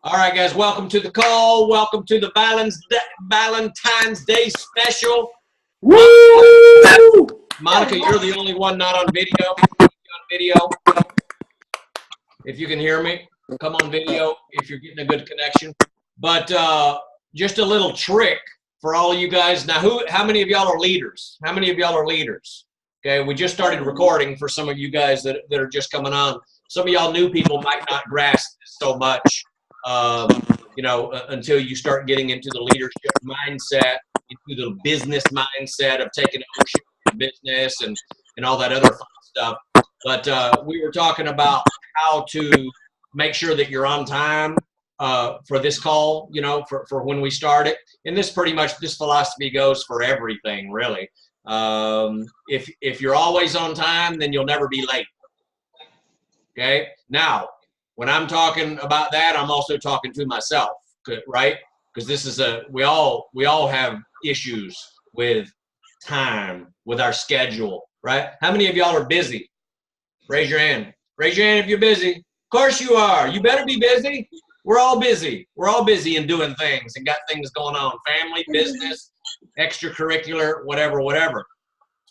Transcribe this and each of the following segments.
All right, guys, welcome to the call. Welcome to the Valentine's Day special. Woo! Monica, you're the only one not on video. If you can hear me, come on video if you're getting a good connection. But just a little trick for all you guys. Now, how many of y'all are leaders? How many of y'all are leaders? Okay, we just started recording for some of you guys that are just coming on. Some of y'all new people might not grasp this so much, until you start getting into the leadership mindset, into the business mindset of taking ownership of your business and all that other fun stuff. But we were talking about how to make sure that you're on time for this call, for when we start it. And this philosophy goes for everything, really. If you're always on time, then you'll never be late. Okay. Now, when I'm talking about that, I'm also talking to myself, right? Because this is we all have issues with time, with our schedule, right? How many of y'all are busy? Raise your hand. Raise your hand if you're busy. Of course you are. You better be busy. We're all busy. We're all busy and doing things and got things going on. Family, business, extracurricular, whatever.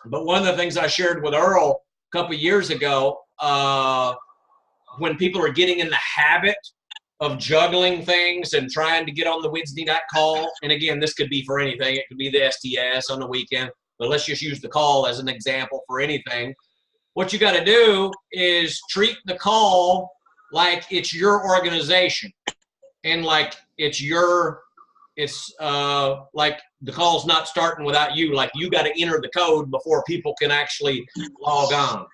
But one of the things I shared with Earl a couple of years ago, when people are getting in the habit of juggling things and trying to get on the Wednesday night call, and again, this could be for anything. It could be the STS on the weekend, but let's just use the call as an example for anything. What you got to do is treat the call like it's your organization, and like it's like the call's not starting without you. Like you got to enter the code before people can actually log on,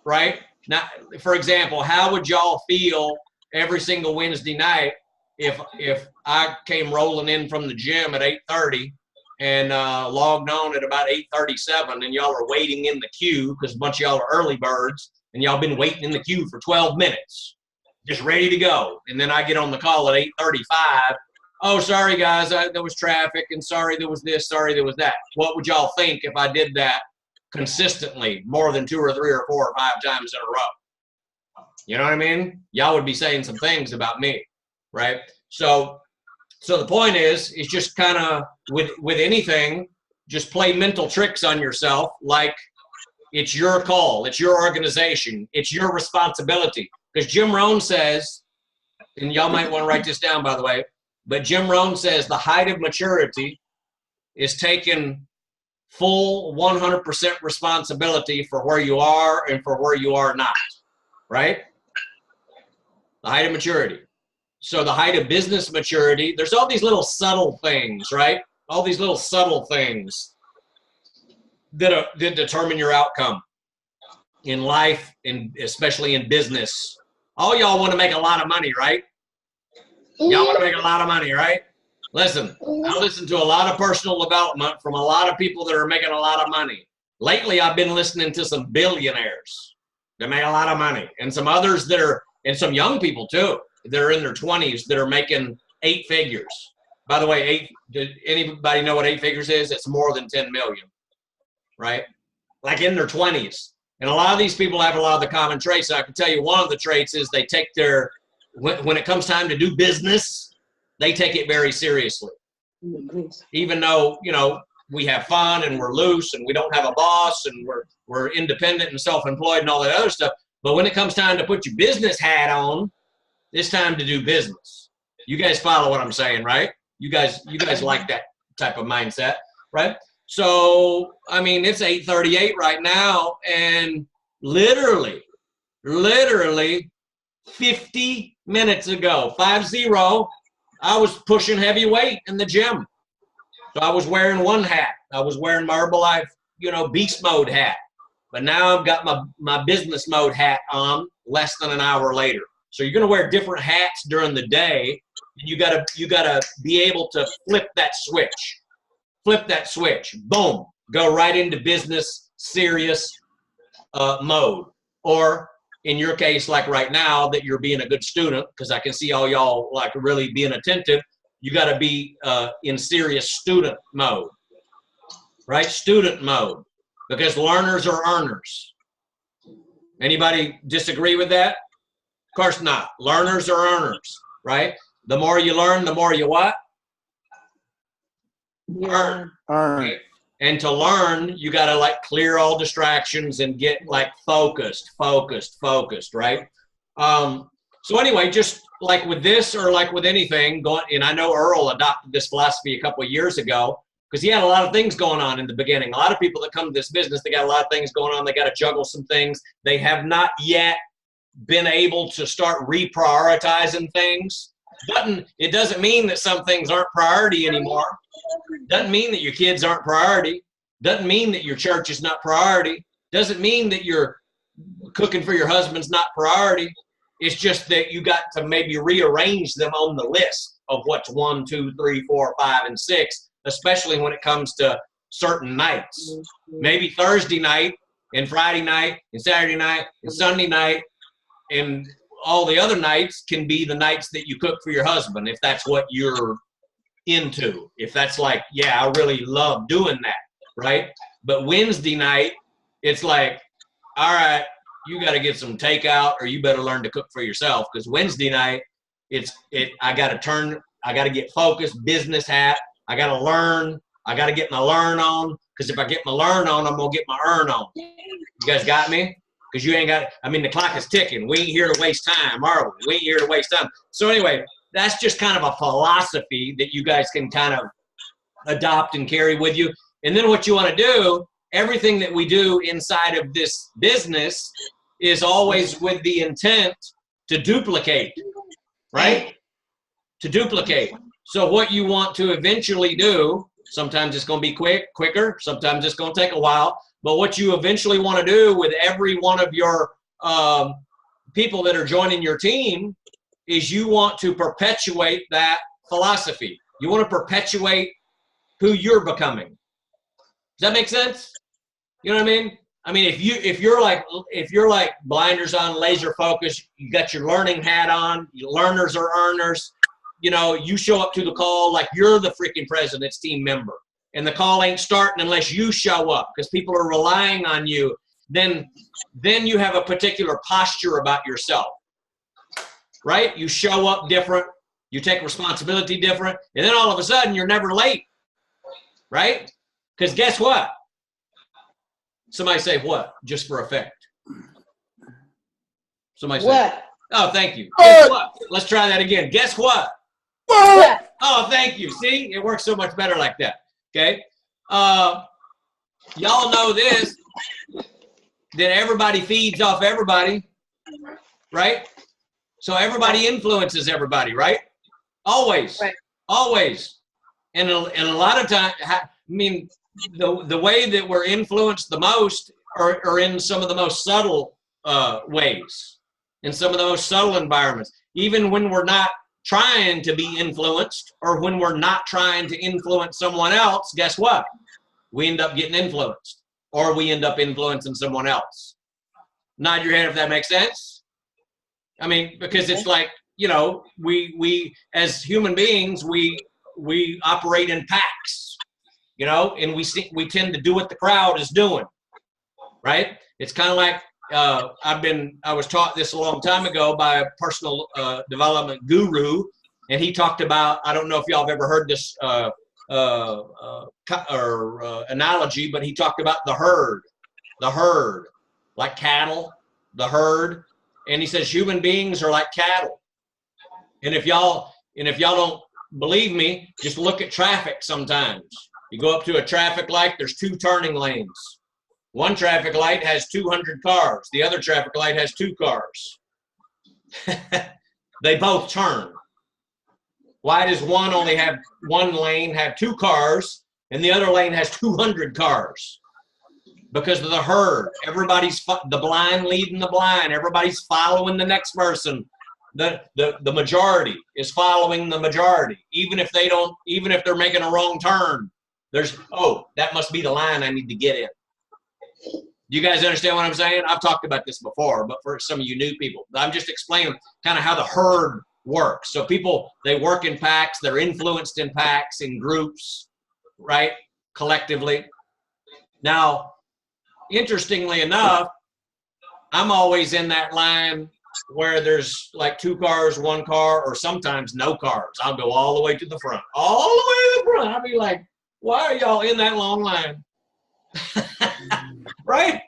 right? Now, for example, how would y'all feel every single Wednesday night if I came rolling in from the gym at 8:30 and logged on at about 8:37 and y'all are waiting in the queue because a bunch of y'all are early birds and y'all been waiting in the queue for 12 minutes, just ready to go. And then I get on the call at 8:35. Oh, sorry, guys, there was traffic, and sorry there was this, sorry there was that. What would y'all think if I did that consistently more than 2 or 3 or 4 or 5 times in a row? You know what I mean? Y'all would be saying some things about me, right? So the point is just kind of with anything, just play mental tricks on yourself like it's your call, it's your organization, it's your responsibility. Because Jim Rohn says, and y'all might want to write this down, by the way, but Jim Rohn says the height of maturity is taking full 100% responsibility for where you are and for where you are not, right? The height of maturity. So the height of business maturity, there's all these little subtle things, right? All these little subtle things that determine your outcome in life, and especially in business. All y'all want to make a lot of money, right? Y'all want to make a lot of money, right? Listen, I listen to a lot of personal development from a lot of people that are making a lot of money. Lately, I've been listening to some billionaires that make a lot of money, and some others and some young people too, that are in their 20s that are making 8 figures. By the way, did anybody know what 8 figures is? It's more than 10 million, right? Like in their 20s. And a lot of these people have a lot of the common traits. I can tell you one of the traits is they take when it comes time to do business, they take it very seriously. Even though, we have fun and we're loose and we don't have a boss and we're independent and self-employed and all that other stuff. But when it comes time to put your business hat on, it's time to do business. You guys follow what I'm saying, right? You guys like that type of mindset, right? So, I mean, it's 8:38 right now, and literally 50 minutes ago, 50, I was pushing heavy weight in the gym. So I was wearing one hat. I was wearing my Herbalife, beast mode hat. But now I've got my business mode hat on less than an hour later. So you're going to wear different hats during the day. And you gotta be able to flip that switch. Flip that switch. Boom. Go right into business serious mode. Or in your case, like right now, that you're being a good student, because I can see all y'all like really being attentive. You got to be in serious student mode, right? Student mode, because learners are earners. Anybody disagree with that? Of course not. Learners are earners. right? The more you learn, the more you what? Yeah. Right? And to learn, you got to like clear all distractions and get like focused, right? So anyway, just like with this or like with anything going, and I know Earl adopted this philosophy a couple of years ago because he had a lot of things going on in the beginning. A lot of people that come to this business, they got a lot of things going on. They got to juggle some things. They have not yet been able to start reprioritizing things. It doesn't mean that some things aren't priority anymore. Doesn't mean that your kids aren't priority. Doesn't mean that your church is not priority. Doesn't mean that your cooking for your husband's not priority. It's just that you got to maybe rearrange them on the list of what's 1, 2, 3, 4, 5, and 6, especially when it comes to certain nights. Maybe Thursday night and Friday night and Saturday night and Sunday night and all the other nights can be the nights that you cook for your husband, if that's what you're into. If that's like, yeah, I really love doing that, right? But Wednesday night, it's like, all right, you got to get some takeout or you better learn to cook for yourself, because Wednesday night, I got to get focused, business hat. I got to learn. I got to get my learn on, because if I get my learn on, I'm going to get my earn on. You guys got me? Because you ain't got, I mean, the clock is ticking. We ain't here to waste time, are we? We ain't here to waste time. So anyway, that's just kind of a philosophy that you guys can kind of adopt and carry with you. And then what you want to do, everything that we do inside of this business is always with the intent to duplicate, right? To duplicate. So what you want to eventually do, sometimes it's going to be quicker, sometimes it's going to take a while, but what you eventually want to do with every one of your people that are joining your team is you want to perpetuate that philosophy. You want to perpetuate who you're becoming. Does that make sense? You know what I mean? I mean, if you're like blinders on, laser focus, you got your learning hat on, your learners are earners, you know, you show up to the call like you're the freaking president's team member, and the call ain't starting unless you show up because people are relying on you, then you have a particular posture about yourself, right? You show up different, you take responsibility different, and then all of a sudden you're never late, right? Because guess what? Somebody say what? Just for effect. Somebody say What? Oh, thank you. Guess what? Let's try that again. Guess what? What? Oh, thank you. See, it works so much better like that. Okay. Y'all know this, that everybody feeds off everybody, right? So everybody influences everybody, right? Always. Right. Always. And a lot of times, I mean, the way that we're influenced the most are in some of the most subtle ways, in some of the most subtle environments. Even when we're not trying to be influenced, or when we're not trying to influence someone else, guess what? We end up getting influenced, or we end up influencing someone else. Nod your head if that makes sense. I mean, because it's like, you know, we as human beings, we operate in packs, you know, and we tend to do what the crowd is doing, right? It's kind of like, I was taught this a long time ago by a personal development guru, and he talked about, I don't know if y'all have ever heard this analogy, but he talked about the herd, like cattle, the herd, and he says human beings are like cattle. And if y'all don't believe me, just look at traffic sometimes. You go up to a traffic light, there's 2 turning lanes. One traffic light has 200 cars. The other traffic light has 2 cars. They both turn. Why does one only have one lane, have 2 cars, and the other lane has 200 cars? Because of the herd. Everybody's the blind leading the blind. Everybody's following the next person. The majority is following the majority. Even if they're making a wrong turn, that must be the line I need to get in. You guys understand what I'm saying? I've talked about this before, but for some of you new people, I'm just explaining kind of how the herd works. So people, they work in packs, they're influenced in packs, in groups, right? Collectively. Now, interestingly enough, I'm always in that line where there's like 2 cars, 1 car, or sometimes no cars. I'll go all the way to the front, all the way to the front. I'll be like, why are y'all in that long line? Right?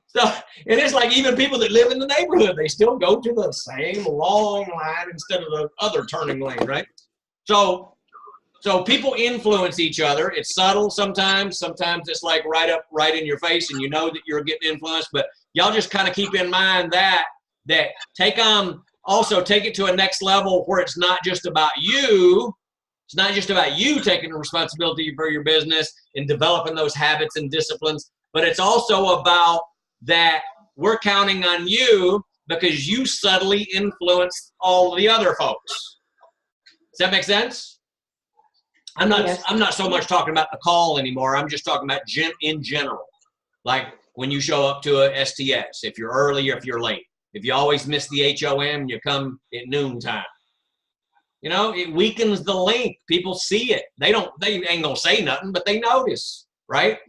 So, and it's like even people that live in the neighborhood, they still go to the same long line instead of the other turning lane, right? So people influence each other. It's subtle sometimes. Sometimes it's like right in your face, and you know that you're getting influenced. But y'all just kind of keep in mind that take it to a next level where it's not just about you. It's not just about you taking responsibility for your business and developing those habits and disciplines, but it's also about that we're counting on you because you subtly influence all the other folks. Does that make sense? I'm not so much talking about the call anymore. I'm just talking about in general. Like when you show up to a STS, if you're early or if you're late. If you always miss the HOM, you come at noontime. You know, it weakens the link. People see it. They ain't gonna say nothing, but they notice, right?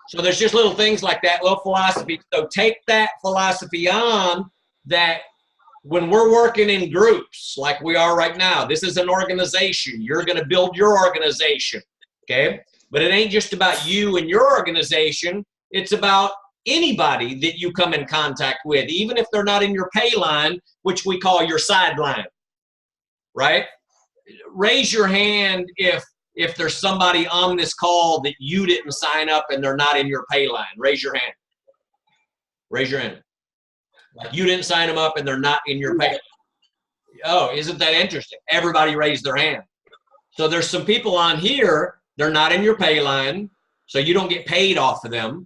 So there's just little things like that, little philosophy. So take that philosophy on, that when we're working in groups like we are right now, this is an organization. You're gonna build your organization, okay? But it ain't just about you and your organization. It's about anybody that you come in contact with, even if they're not in your pay line, which we call your sideline, right? Raise your hand if there's somebody on this call that you didn't sign up and they're not in your pay line. Raise your hand. Raise your hand. Like you didn't sign them up and they're not in your pay line. Oh, isn't that interesting? Everybody raised their hand. So there's some people on here, they're not in your pay line, so you don't get paid off of them.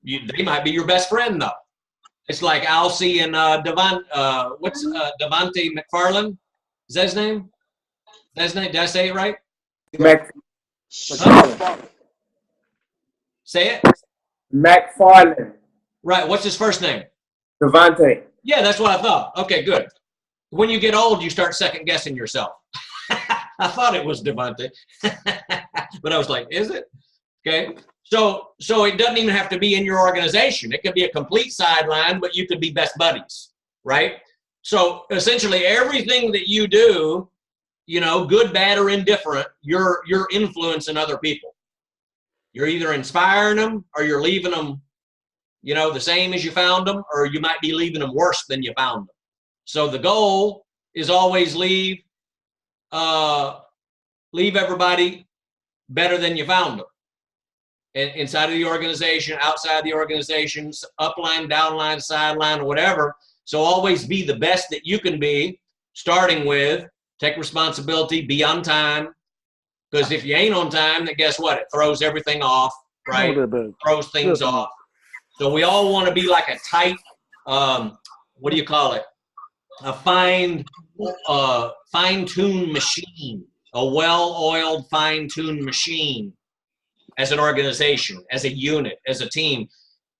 They might be your best friend though. It's like Alcy and Devontae McFarland. Is that his name? Did I say it right? Say it. McFarland. Right. What's his first name? Devontae. Yeah, that's what I thought. Okay, good. When you get old, you start second guessing yourself. I thought it was Devontae, but I was like, is it? Okay. So it doesn't even have to be in your organization. It could be a complete sideline, but you could be best buddies, right? So essentially everything that you do, you know, good, bad, or indifferent, you're influencing other people. You're either inspiring them or you're leaving them, you know, the same as you found them, or you might be leaving them worse than you found them. So the goal is always leave everybody better than you found them. Inside of the organization, outside the organization, upline, downline, sideline, or whatever. So always be the best that you can be, starting with take responsibility, be on time. Because if you ain't on time, then guess what? It throws everything off, right? Throws things off. So we all want to be like a tight, what do you call it? A fine-tuned machine, a well-oiled, fine-tuned machine. As an organization, as a unit, as a team.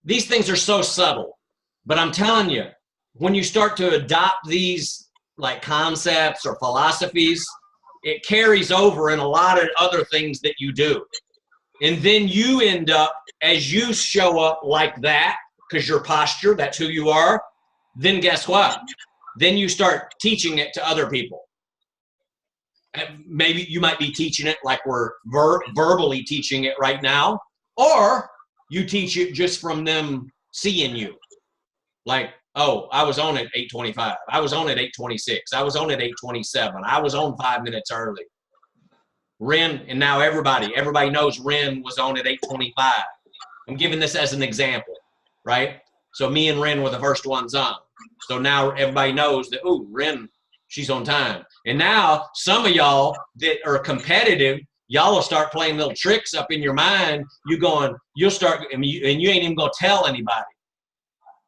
These things are so subtle, but I'm telling you, when you start to adopt these like concepts or philosophies, it carries over in a lot of other things that you do. And then you end up, as you show up like that, because your posture, that's who you are, then guess what? Then you start teaching it to other people. Maybe you might be teaching it like we're verbally teaching it right now, or you teach it just from them seeing you. Like, oh, I was on at 8:25. I was on at 8:26. I was on at 8:27. I was on 5 minutes early. Ren, and now everybody knows Ren was on at 8:25. I'm giving this as an example, right? So me and Ren were the first ones on. So now everybody knows that, ooh, Ren, she's on time. And now some of y'all that are competitive, y'all will start playing little tricks up in your mind. You'll start, and you ain't even gonna tell anybody.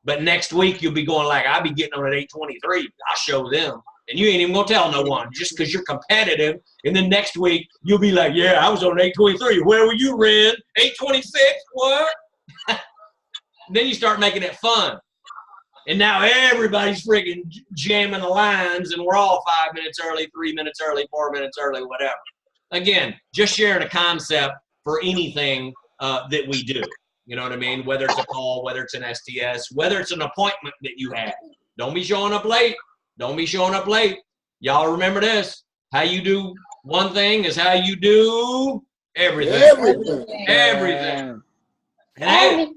But next week you'll be going like, I'll be getting on at 8:23. I'll show them. And you ain't even gonna tell no one just because you're competitive. And then next week you'll be like, yeah, I was on 8:23. Where were you, Ren? 8:26? What? Then you start making it fun. And now everybody's freaking jamming the lines, and we're all 5 minutes early, 3 minutes early, 4 minutes early, whatever. Again, just sharing a concept for anything that we do. You know what I mean? Whether it's a call, whether it's an STS, whether it's an appointment that you have. Don't be showing up late. Don't be showing up late. Y'all remember this. How you do one thing is how you do everything. Everything. And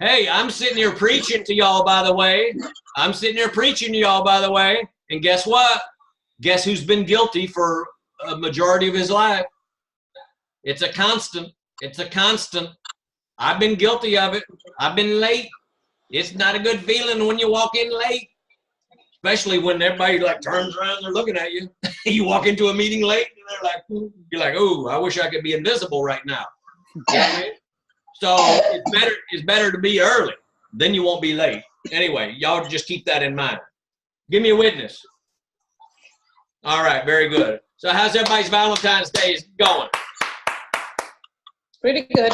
hey, I'm sitting here preaching to y'all, by the way. I'm sitting here preaching to y'all, by the way. And guess what? Guess who's been guilty for a majority of his life? It's a constant. It's a constant. I've been guilty of it. I've been late. It's not a good feeling when you walk in late, especially when everybody like turns around and they're looking at you. You walk into a meeting late and they're like, you're like, oh, I wish I could be invisible right now. You know what I mean? So it's better to be early. Then you won't be late. Anyway, y'all just keep that in mind. Give me a witness. All right, very good. So how's everybody's Valentine's Day going? Pretty good.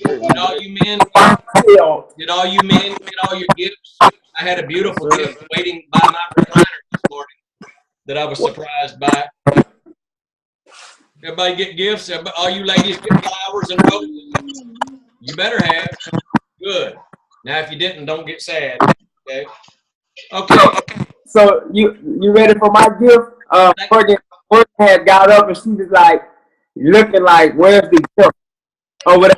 Did all you men get all your gifts? I had a beautiful gift waiting by my recliner this morning that I was surprised by. Everybody get gifts? All you ladies get flowers and roses? You better have. Good. Now, if you didn't, don't get sad. Okay. Okay. So you ready for my gift? Morgan had got up and she was like looking like, where's the gift? Over there.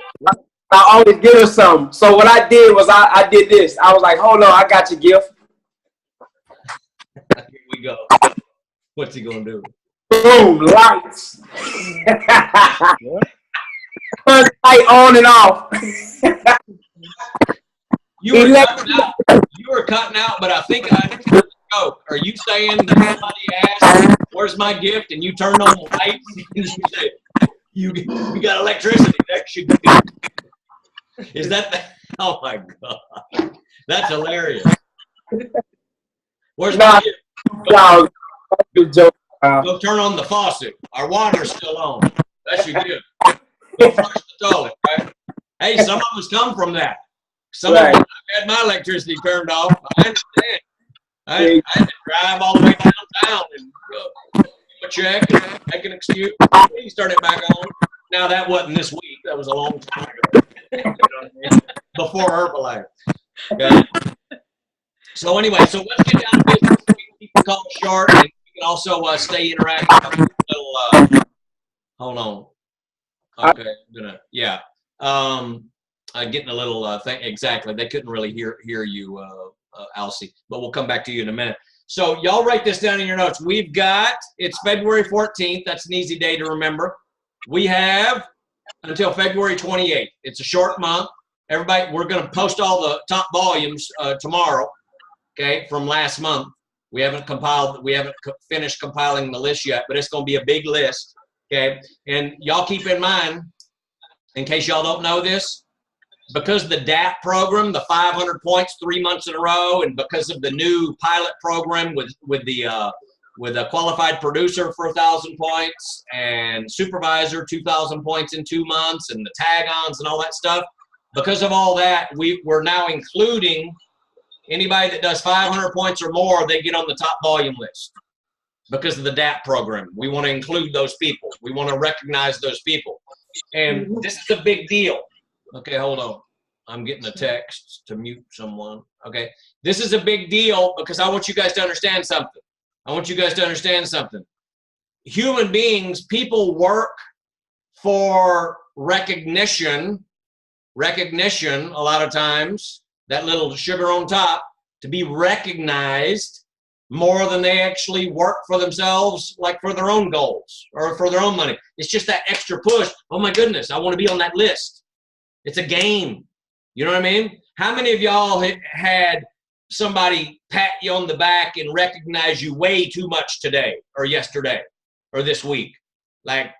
I always give her something. So what I did was I did this. I was like, hold on, I got your gift. Here we go. What's he gonna do? Boom, lights. Turn light on and off. You were cutting out, but I think I heard the joke. Are you saying that somebody asked, where's my gift? And you turned on the lights and you said, you got electricity. That should be. Is that the, oh my God. That's hilarious. Where's my gift? Good joke. Go turn on the faucet. Our water's still on. That's your gift. Go flush the toilet, right? Hey, some of us come from that. Some of us had my electricity turned off. I understand. I had to drive all the way downtown and a check and make an excuse. Please turn it back on. Now that wasn't this week. That was a long time ago. You know what I mean? Before Herbalife. Okay. So anyway, so let's get down to business. We can keep the call short, and you can also stay interactive. Hold on. Okay, getting a little thing. Exactly. They couldn't really hear you, Alcy, but we'll come back to you in a minute. So y'all write this down in your notes. We've got, it's February 14th. That's an easy day to remember. We have until February 28th. It's a short month. Everybody, we're going to post all the top volumes tomorrow, okay, from last month. We haven't finished compiling the list yet, but it's going to be a big list, okay? And y'all keep in mind, in case y'all don't know this, because of the DAP program, the 500 points 3 months in a row, and because of the new pilot program with a qualified producer for 1,000 points and supervisor 2,000 points in 2 months and the tag-ons and all that stuff, because of all that, we're now including anybody that does 500 points or more, they get on the top volume list because of the DAP program. We want to include those people. We want to recognize those people. And this is a big deal. Okay, hold on. I'm getting a text to mute someone. Okay, this is a big deal because I want you guys to understand something. Human beings, people work for recognition a lot of times, that little sugar on top, to be recognized more than they actually work for themselves, like for their own goals or for their own money. It's just that extra push. Oh my goodness, I want to be on that list. It's a game. You know what I mean? How many of y'all had somebody pat you on the back and recognize you way too much today or yesterday or this week? Like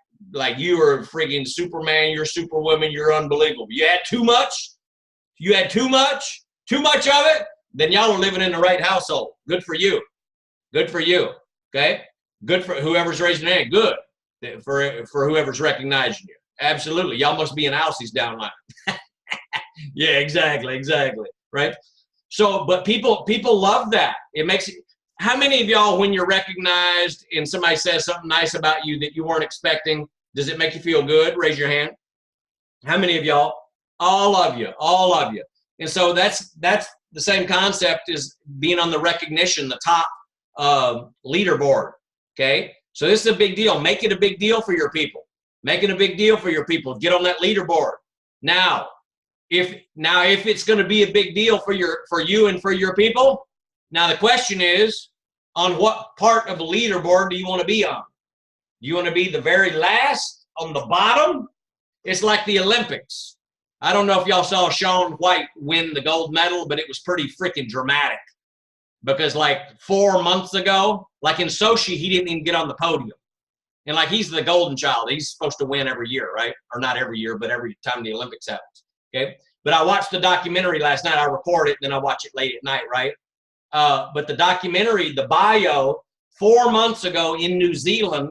you were freaking Superman, you're Superwoman, you're unbelievable. You had too much? You had too much? Too much of it? Then y'all are living in the right household. Good for you. Good for you. Okay? Good for whoever's raising their hand. Good for whoever's recognizing you. Absolutely. Y'all must be in Alcy's downline. Yeah, exactly. Right? So, but people love that. It makes it, how many of y'all, when you're recognized and somebody says something nice about you that you weren't expecting, does it make you feel good? Raise your hand. How many of y'all? All of you. And so that's the same concept as being on the recognition, the top leaderboard. Okay, so this is a big deal. Make it a big deal for your people. Make it a big deal for your people. Get on that leaderboard. Now, if it's going to be a big deal for you and for your people, now the question is, on what part of the leaderboard do you want to be on? Do you want to be the very last, on the bottom? It's like the Olympics. I don't know if y'all saw Shaun White win the gold medal, but it was pretty freaking dramatic. Because like 4 months ago, like in Sochi, he didn't even get on the podium. And like he's the golden child. He's supposed to win every year, right? Or not every year, but every time the Olympics happens. Okay. But I watched the documentary last night. I record it, and then I watch it late at night, right? But the documentary, the bio, 4 months ago in New Zealand,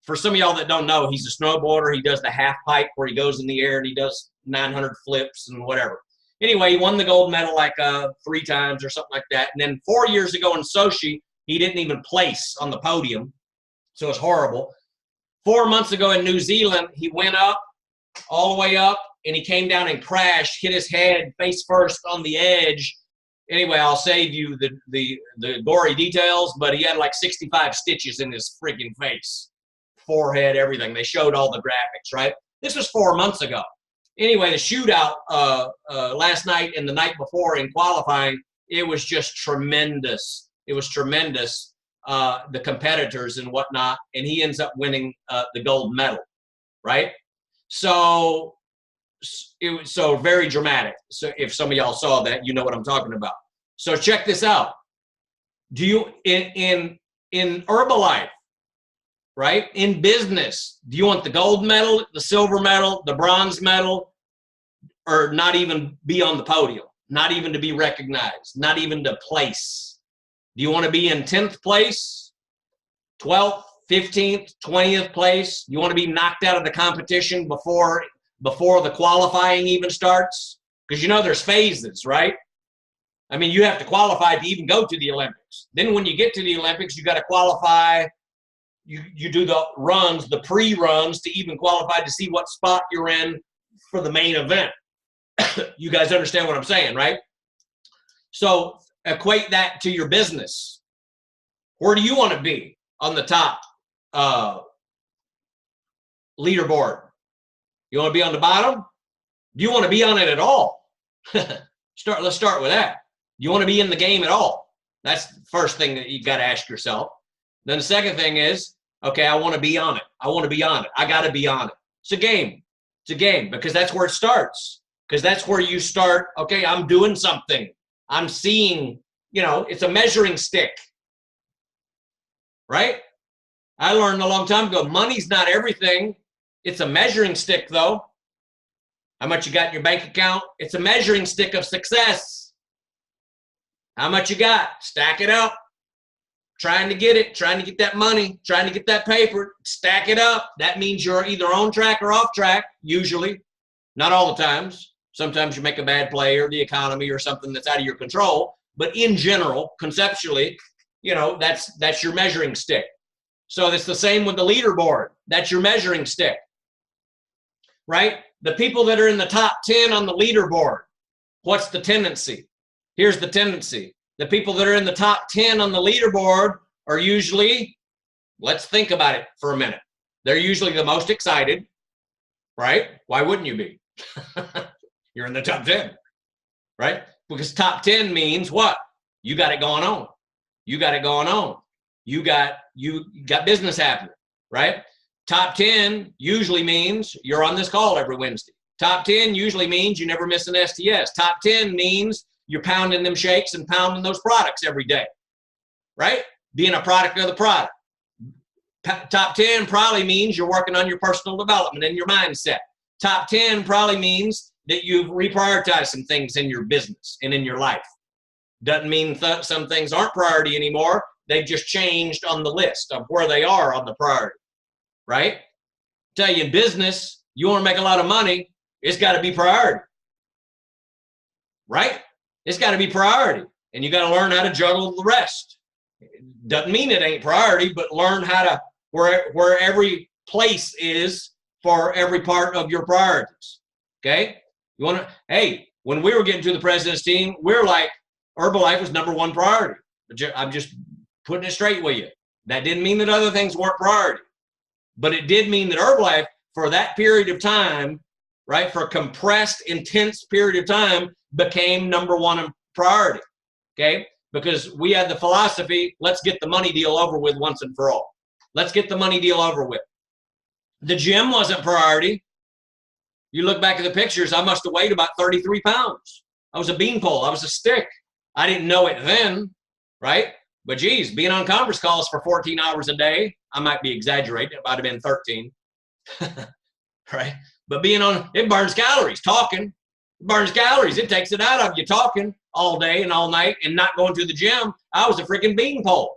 for some of y'all that don't know, he's a snowboarder. He does the half pipe where he goes in the air and he does 900 flips and whatever. Anyway, he won the gold medal like 3 times or something like that. And then 4 years ago in Sochi, he didn't even place on the podium. So it's horrible. 4 months ago in New Zealand, he went up, all the way up, and he came down and crashed, hit his head face first on the edge. Anyway, I'll save you the gory details, but he had like 65 stitches in his freaking face, forehead, everything. They showed all the graphics, right? This was 4 months ago. Anyway, the shootout last night and the night before in qualifying, it was just tremendous. It was tremendous, the competitors and whatnot, and he ends up winning the gold medal, right? So it was so very dramatic. So if some of y'all saw that, you know what I'm talking about. So check this out. Do you in Herbalife, right? In business, do you want the gold medal, the silver medal, the bronze medal, or not even be on the podium, not even to be recognized, not even to place? Do you want to be in 10th place, 12th, 15th, 20th place? You want to be knocked out of the competition before the qualifying even starts? Because you know there's phases, right? I mean, you have to qualify to even go to the Olympics. Then when you get to the Olympics, you got to qualify. You do the runs, the pre-runs to even qualify to see what spot you're in for the main event. You guys understand what I'm saying, right? So equate that to your business. Where do you want to be on the top leaderboard? You want to be on the bottom? Do you want to be on it at all? Let's start with that. Do you want to be in the game at all? That's the first thing that you got to ask yourself. Then the second thing is, okay, I want to be on it. I want to be on it. I got to be on it. It's a game. It's a game because that's where it starts. Because that's where you start, okay, I'm doing something. I'm seeing, it's a measuring stick. Right? I learned a long time ago, money's not everything. It's a measuring stick, though. How much you got in your bank account? It's a measuring stick of success. How much you got? Stack it up. Trying to get it, trying to get that money, trying to get that paper, stack it up. That means you're either on track or off track, usually. Not all the times. Sometimes you make a bad play or the economy or something that's out of your control. But in general, conceptually, that's your measuring stick. So it's the same with the leaderboard. That's your measuring stick. Right? The people that are in the top 10 on the leaderboard, what's the tendency? Here's the tendency. The people that are in the top 10 on the leaderboard are usually, let's think about it for a minute. They're usually the most excited, right? Why wouldn't you be? You're in the top 10, right? Because top 10 means what? You got it going on. You got it going on. You got business happening, right? Top 10 usually means you're on this call every Wednesday. Top 10 usually means you never miss an STS. Top 10 means you're pounding them shakes and pounding those products every day, right? Being a product of the product. Top 10 probably means you're working on your personal development and your mindset. Top 10 probably means that you've reprioritized some things in your business and in your life. Doesn't mean some things aren't priority anymore. They've just changed on the list of where they are on the priority, right? Tell you in business, you want to make a lot of money, it's got to be priority, right? It's got to be priority, and you got to learn how to juggle the rest. Doesn't mean it ain't priority, but learn how to where every place is for every part of your priorities. Okay? You want to? Hey, when we were getting to the president's team, we're like, Herbalife was number one priority. I'm just putting it straight with you. That didn't mean that other things weren't priority, but it did mean that Herbalife, for that period of time, right, for a compressed, intense period of time, became number one priority, okay? Because we had the philosophy, let's get the money deal over with once and for all. Let's get the money deal over with. The gym wasn't priority. You look back at the pictures, I must have weighed about 33 pounds. I was a beanpole. I was a stick. I didn't know it then, right? But geez, being on conference calls for 14 hours a day, I might be exaggerating. It might have been 13, right? But being on, it burns calories. Talking, it burns calories. It takes it out of you talking all day and all night and not going to the gym. I was a freaking beanpole.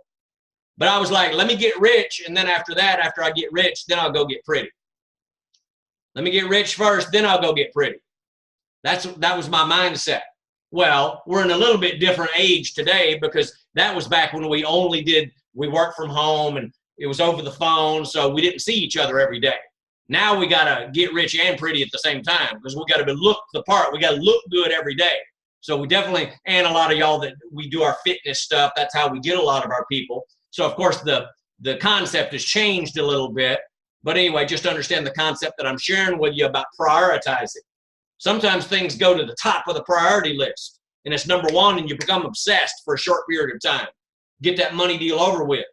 But I was like, let me get rich, and then after that, after I get rich, then I'll go get pretty. Let me get rich first, then I'll go get pretty. That was my mindset. Well, we're in a little bit different age today because that was back when we worked from home and it was over the phone, so we didn't see each other every day. Now we got to get rich and pretty at the same time because we got to look the part. We got to look good every day. So we definitely, and a lot of y'all that we do our fitness stuff, that's how we get a lot of our people. So of course the concept has changed a little bit. But anyway, just understand the concept that I'm sharing with you about prioritizing. Sometimes things go to the top of the priority list and it's number one and you become obsessed for a short period of time. Get that money deal over with.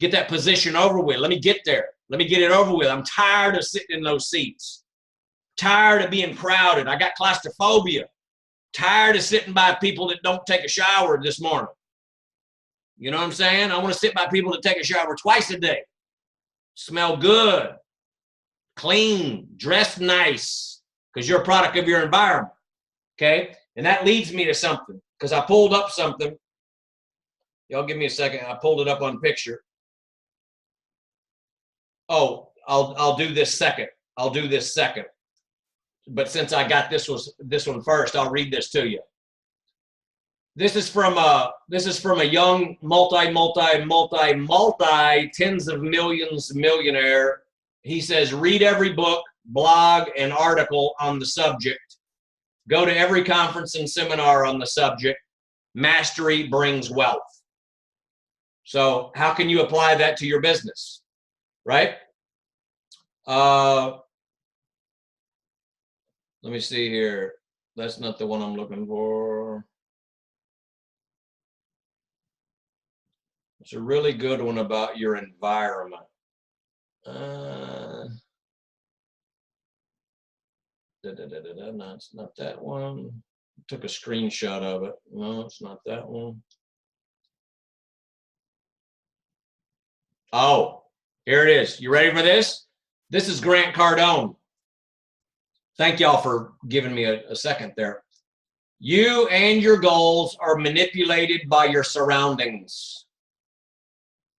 Get that position over with. Let me get there. Let me get it over with. I'm tired of sitting in those seats. Tired of being crowded. I got claustrophobia. Tired of sitting by people that don't take a shower this morning. You know what I'm saying? I want to sit by people that take a shower twice a day. Smell good, clean, dress nice, because you're a product of your environment, okay? And that leads me to something, because I pulled up something. Y'all give me a second. I pulled it up on picture. Oh, I'll do this second. I'll do this second. But since I got this one first, I'll read this to you. This is from a young multi tens of millions millionaire. He says, read every book, blog, and article on the subject. Go to every conference and seminar on the subject. Mastery brings wealth. So how can you apply that to your business, right? Let me see here. That's not the one I'm looking for. It's a really good one about your environment. No, it's not that one. Took a screenshot of it. No, it's not that one. Oh, here it is. You ready for this? This is Grant Cardone. Thank y'all for giving me a second there. You and your goals are manipulated by your surroundings.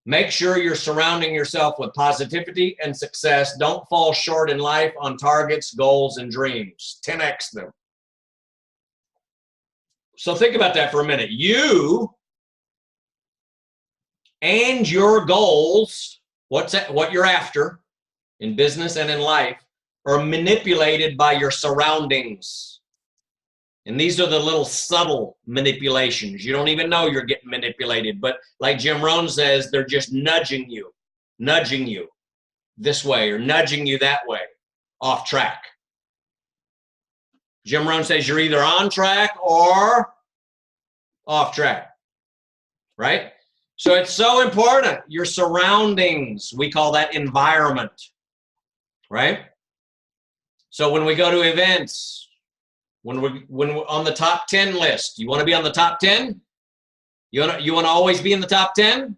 Make sure you're surrounding yourself with positivity and success. Don't fall short in life on targets, goals, and dreams. 10x them. So think about that for a minute. You and your goals, what you're after in business and in life, are manipulated by your surroundings. And these are the little subtle manipulations. You don't even know you're getting manipulated. But like Jim Rohn says, they're just nudging you this way or nudging you that way, off track. Jim Rohn says you're either on track or off track, right? So it's so important. Your surroundings, we call that environment, right? So when we go to events, when we're on the top 10 list, you want to be on the top 10? You want to always be in the top 10?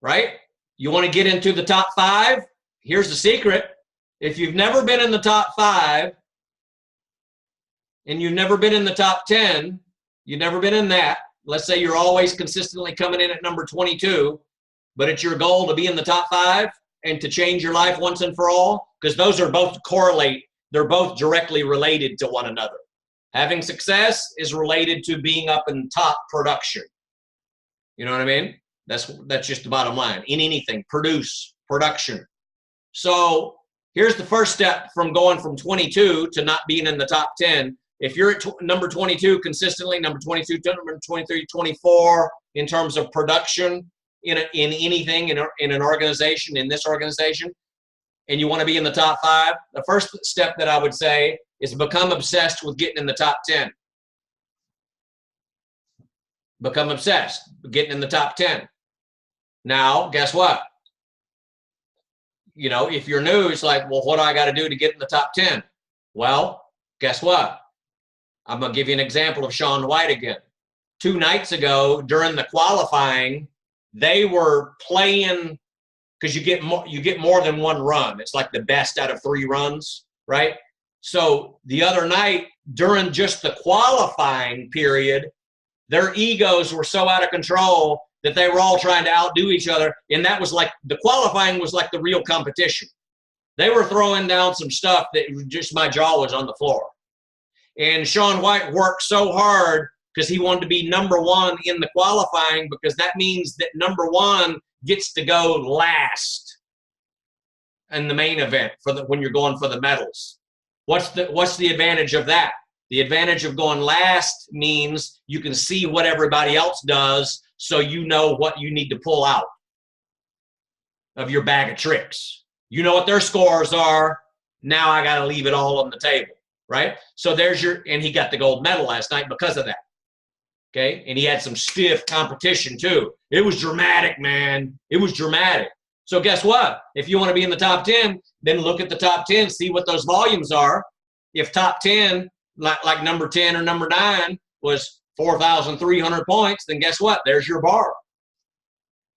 Right? You want to get into the top 5? Here's the secret. If you've never been in the top 5 and you've never been in the top 10, you've never been in that. Let's say you're always consistently coming in at number 22, but it's your goal to be in the top 5 and to change your life once and for all, because those are both correlate. They're both directly related to one another. Having success is related to being up in top production. You know what I mean? That's just the bottom line. In anything, production. So here's the first step from going from 22 to not being in the top 10. if you're at number 22 consistently, number 22, number 23, 24 in terms of production in anything in an organization, in this organization, and you want to be in the top 5, the first step that I would say is become obsessed with getting in the top 10. Become obsessed with getting in the top 10. Now, guess what? You know, if you're new, it's like, well, what do I got to do to get in the top 10? Well, guess what? I'm going to give you an example of Shaun White again. 2 nights ago during the qualifying, they were playing, because you get more than one run. It's like the best out of 3 runs, right? So the other night during just the qualifying period, their egos were so out of control that they were all trying to outdo each other. And that was like, the qualifying was like the real competition. They were throwing down some stuff that just my jaw was on the floor. And Shaun White worked so hard because he wanted to be number 1 in the qualifying, because that means that number 1 gets to go last in the main event when you're going for the medals. What's the advantage of that? The advantage of going last means you can see what everybody else does, so you know what you need to pull out of your bag of tricks. You know what their scores are. Now I got to leave it all on the table, right? So and he got the gold medal last night because of that. Okay, and he had some stiff competition too. It was dramatic, man. It was dramatic. So guess what? If you want to be in the top 10, then look at the top 10, see what those volumes are. If top 10, like number 10 or number 9, was 4,300 points, then guess what? There's your bar.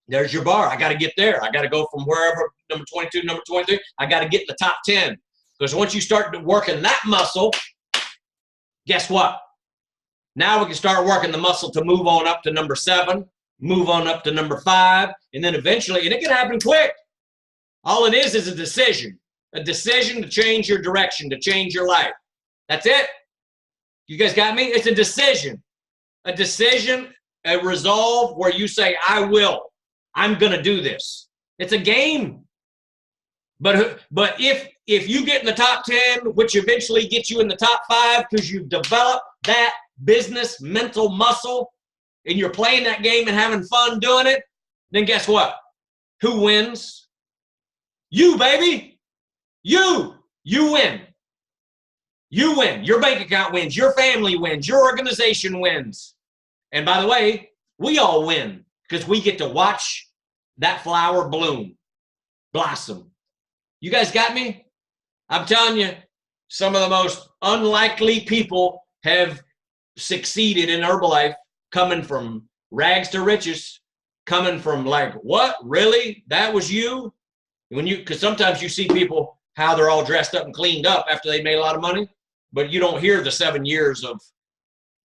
There's your bar. I got to get there. I got to go from wherever, number 22, number 23. I got to get in the top 10. Because once you start working that muscle, guess what? Now we can start working the muscle to move on up to number 7, move on up to number 5, and then eventually, and it can happen quick. All it is a decision to change your direction, to change your life. That's it. You guys got me? It's a decision, a resolve where you say, I'm going to do this. It's a game. But if you get in the top 10, which eventually gets you in the top 5 because you've developed that business mental muscle and you're playing that game and having fun doing it, then guess what? Who wins? You, baby. You win. You win. Your bank account wins. Your family wins. Your organization wins. And by the way, we all win because we get to watch that flower bloom, blossom. You guys got me? I'm telling you, some of the most unlikely people have succeeded in Herbalife, coming from rags to riches, coming from like, what? Really? That was you? Because sometimes you see people, how they're all dressed up and cleaned up after they made a lot of money, but you don't hear the 7 years of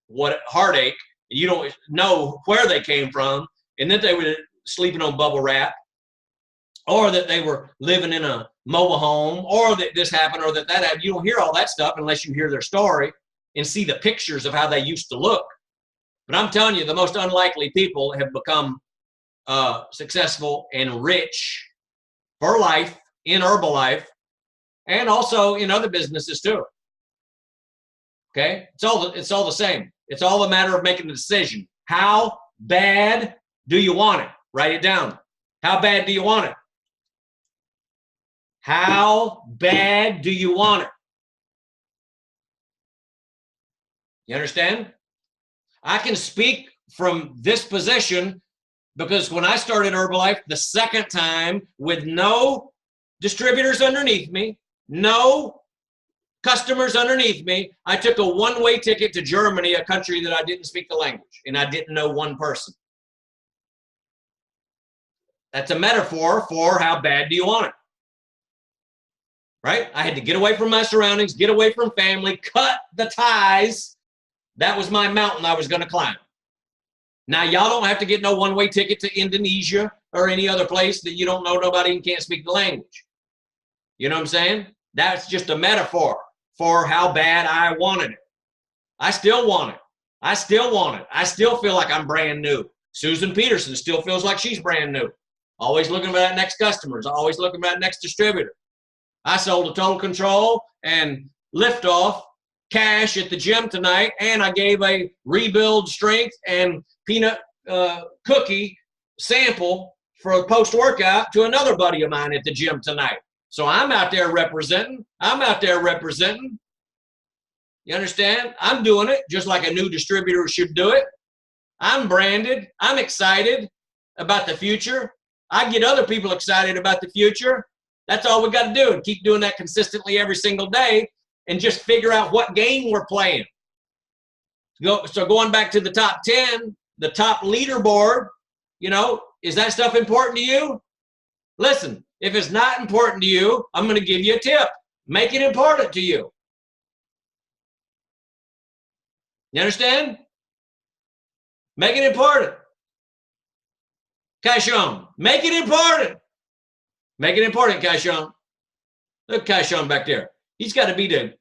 what heartache. You don't know where they came from, and that they were sleeping on bubble wrap, or that they were living in a mobile home, or that this happened, or that happened. You don't hear all that stuff unless you hear their story and see the pictures of how they used to look. But I'm telling you, the most unlikely people have become successful and rich for life in Herbalife, and also in other businesses too. Okay, it's all the same. It's all a matter of making a decision. How bad do you want it? Write it down. How bad do you want it? How bad do you want it? You understand? I can speak from this position because when I started Herbalife the second time with no distributors underneath me, no customers underneath me, I took a one-way ticket to Germany, a country that I didn't speak the language, and I didn't know one person. That's a metaphor for how bad do you want it, right? I had to get away from my surroundings, get away from family, cut the ties. That was my mountain I was going to climb. Now, y'all don't have to get no one-way ticket to Indonesia or any other place that you don't know nobody and can't speak the language. You know what I'm saying? That's just a metaphor for how bad I wanted it. I still want it. I still want it. I still feel like I'm brand new. Susan Peterson still feels like she's brand new. Always looking for that next customer. Always looking for that next distributor. I sold a Total Control and Liftoff cash at the gym tonight, and I gave a rebuild strength and peanut cookie sample for a post-workout to another buddy of mine at the gym tonight. So I'm out there representing. You understand? I'm doing it just like a new distributor should do it. I'm branded. I'm excited about the future. I get other people excited about the future. That's all we got to do, and keep doing that consistently every single day, and just figure out what game we're playing. So going back to the top 10, the top leaderboard, you know, is that stuff important to you? Listen, if it's not important to you, I'm going to give you a tip. Make it important to you. You understand? Make it important. Kaishon, make it important. Make it important, Kaishon. Look at Kaishon back there. He's got to be the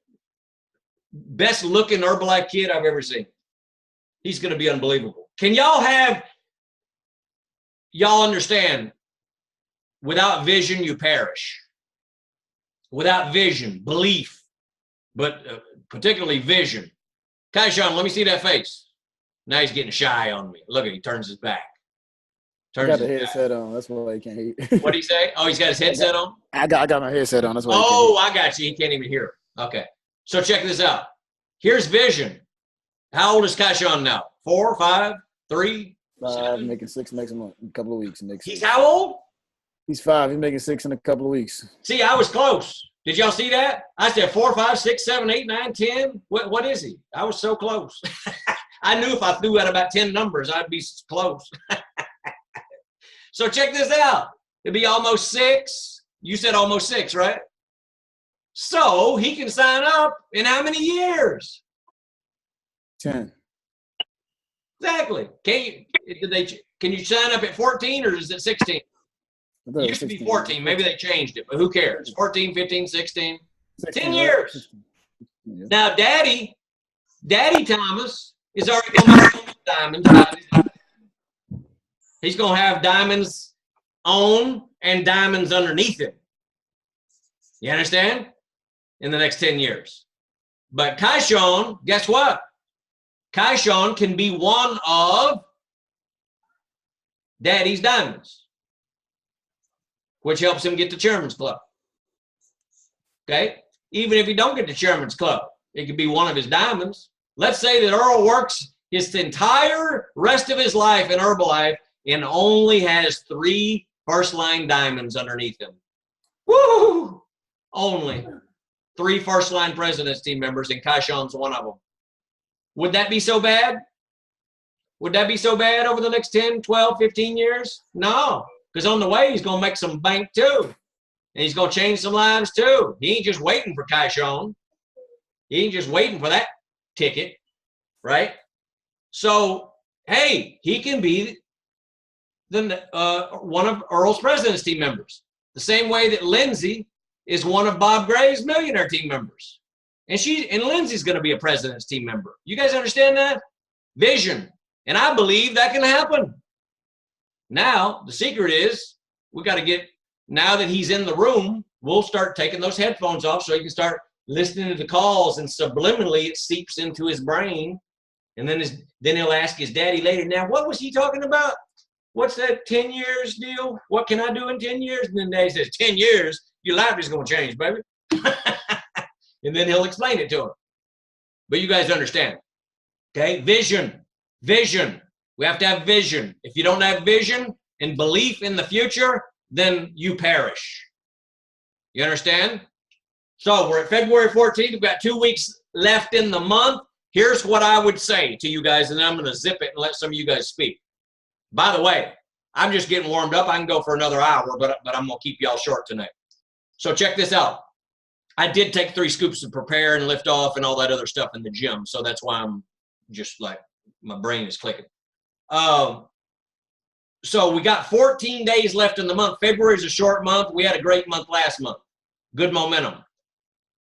best looking Herbalife kid I've ever seen. He's going to be unbelievable. Can y'all understand? Without vision, you perish. Without vision, belief, but particularly vision. Kaishon, let me see that face. Now he's getting shy on me. Look at he turns his back. He got the headset on. That's why he can't hear. What'd he say? Oh, he's got his headset on? I got my headset on. That's why. Oh, I got you. He can't even hear. Okay. So check this out. Here's vision. How old is Kaishon now? 4, 5, 3? 5, making 6 next month, in a couple of weeks. He's how old? He's 5. He's making 6 in a couple of weeks. See, I was close. Did y'all see that? I said 4, 5, 6, 7, 8, 9, 10. What is he? I was so close. I knew if I threw out about 10 numbers, I'd be close. So check this out. It'd be almost 6. You said almost 6, right? So he can sign up in how many years? 10. Exactly. Can you sign up at 14 or is it 16? It used to be 14. Maybe they changed it, but who cares? 14, 15, 16. 10 years. Now, Daddy Thomas is already going to have diamonds. He's going to have diamonds on and diamonds underneath him. You understand? In the next 10 years. But Kaishon, guess what? Kaishon can be one of Daddy's diamonds, which helps him get the Chairman's Club. Okay? Even if he don't get the Chairman's Club, it could be one of his diamonds. Let's say that Earl works his entire rest of his life in Herbalife and only has 3 first-line diamonds underneath him. Woo! Only 3 first-line President's team members, and Kaishon's one of them. Would that be so bad? Would that be so bad over the next 10, 12, 15 years? No, because on the way, he's going to make some bank too. And he's going to change some lives too. He ain't just waiting for Kaishon. He ain't just waiting for that ticket, right? So, hey, he can be one of Earl's President's team members. The same way that Lindsay is one of Bob Gray's Millionaire team members. And Lindsay's going to be a President's team member. You guys understand that? Vision. And I believe that can happen. Now, the secret is we got to get, now that he's in the room, we'll start taking those headphones off so he can start listening to the calls, and subliminally it seeps into his brain. And then he'll ask his daddy later, now, what was he talking about? What's that 10 years deal? What can I do in 10 years? And then Daddy says, 10 years? Your life is going to change, baby. And then he'll explain it to him. But you guys understand. Okay? Vision. Vision. We have to have vision. If you don't have vision and belief in the future, then you perish. You understand? So we're at February 14th. We've got 2 weeks left in the month. Here's what I would say to you guys, and then I'm going to zip it and let some of you guys speak. By the way, I'm just getting warmed up. I can go for another hour, but I'm going to keep y'all short tonight. So check this out. I did take 3 scoops to prepare and lift off and all that other stuff in the gym. So that's why I'm just like, my brain is clicking. So we got 14 days left in the month. February is a short month. We had a great month last month. Good momentum.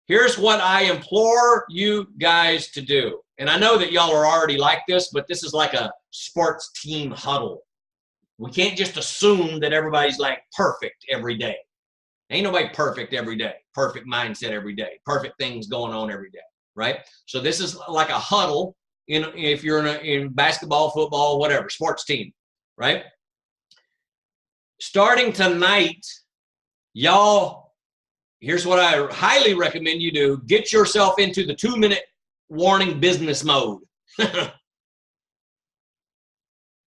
Here's what I implore you guys to do. And I know that y'all are already like this, but this is like a sports team huddle. We can't just assume that everybody's like perfect every day. Ain't nobody perfect every day. Perfect mindset every day. Perfect things going on every day. right? So this is like a huddle if you're in basketball, football, whatever, sports team, right? Starting tonight, y'all, here's what I highly recommend you do. Get yourself into the 2-minute warning business mode. And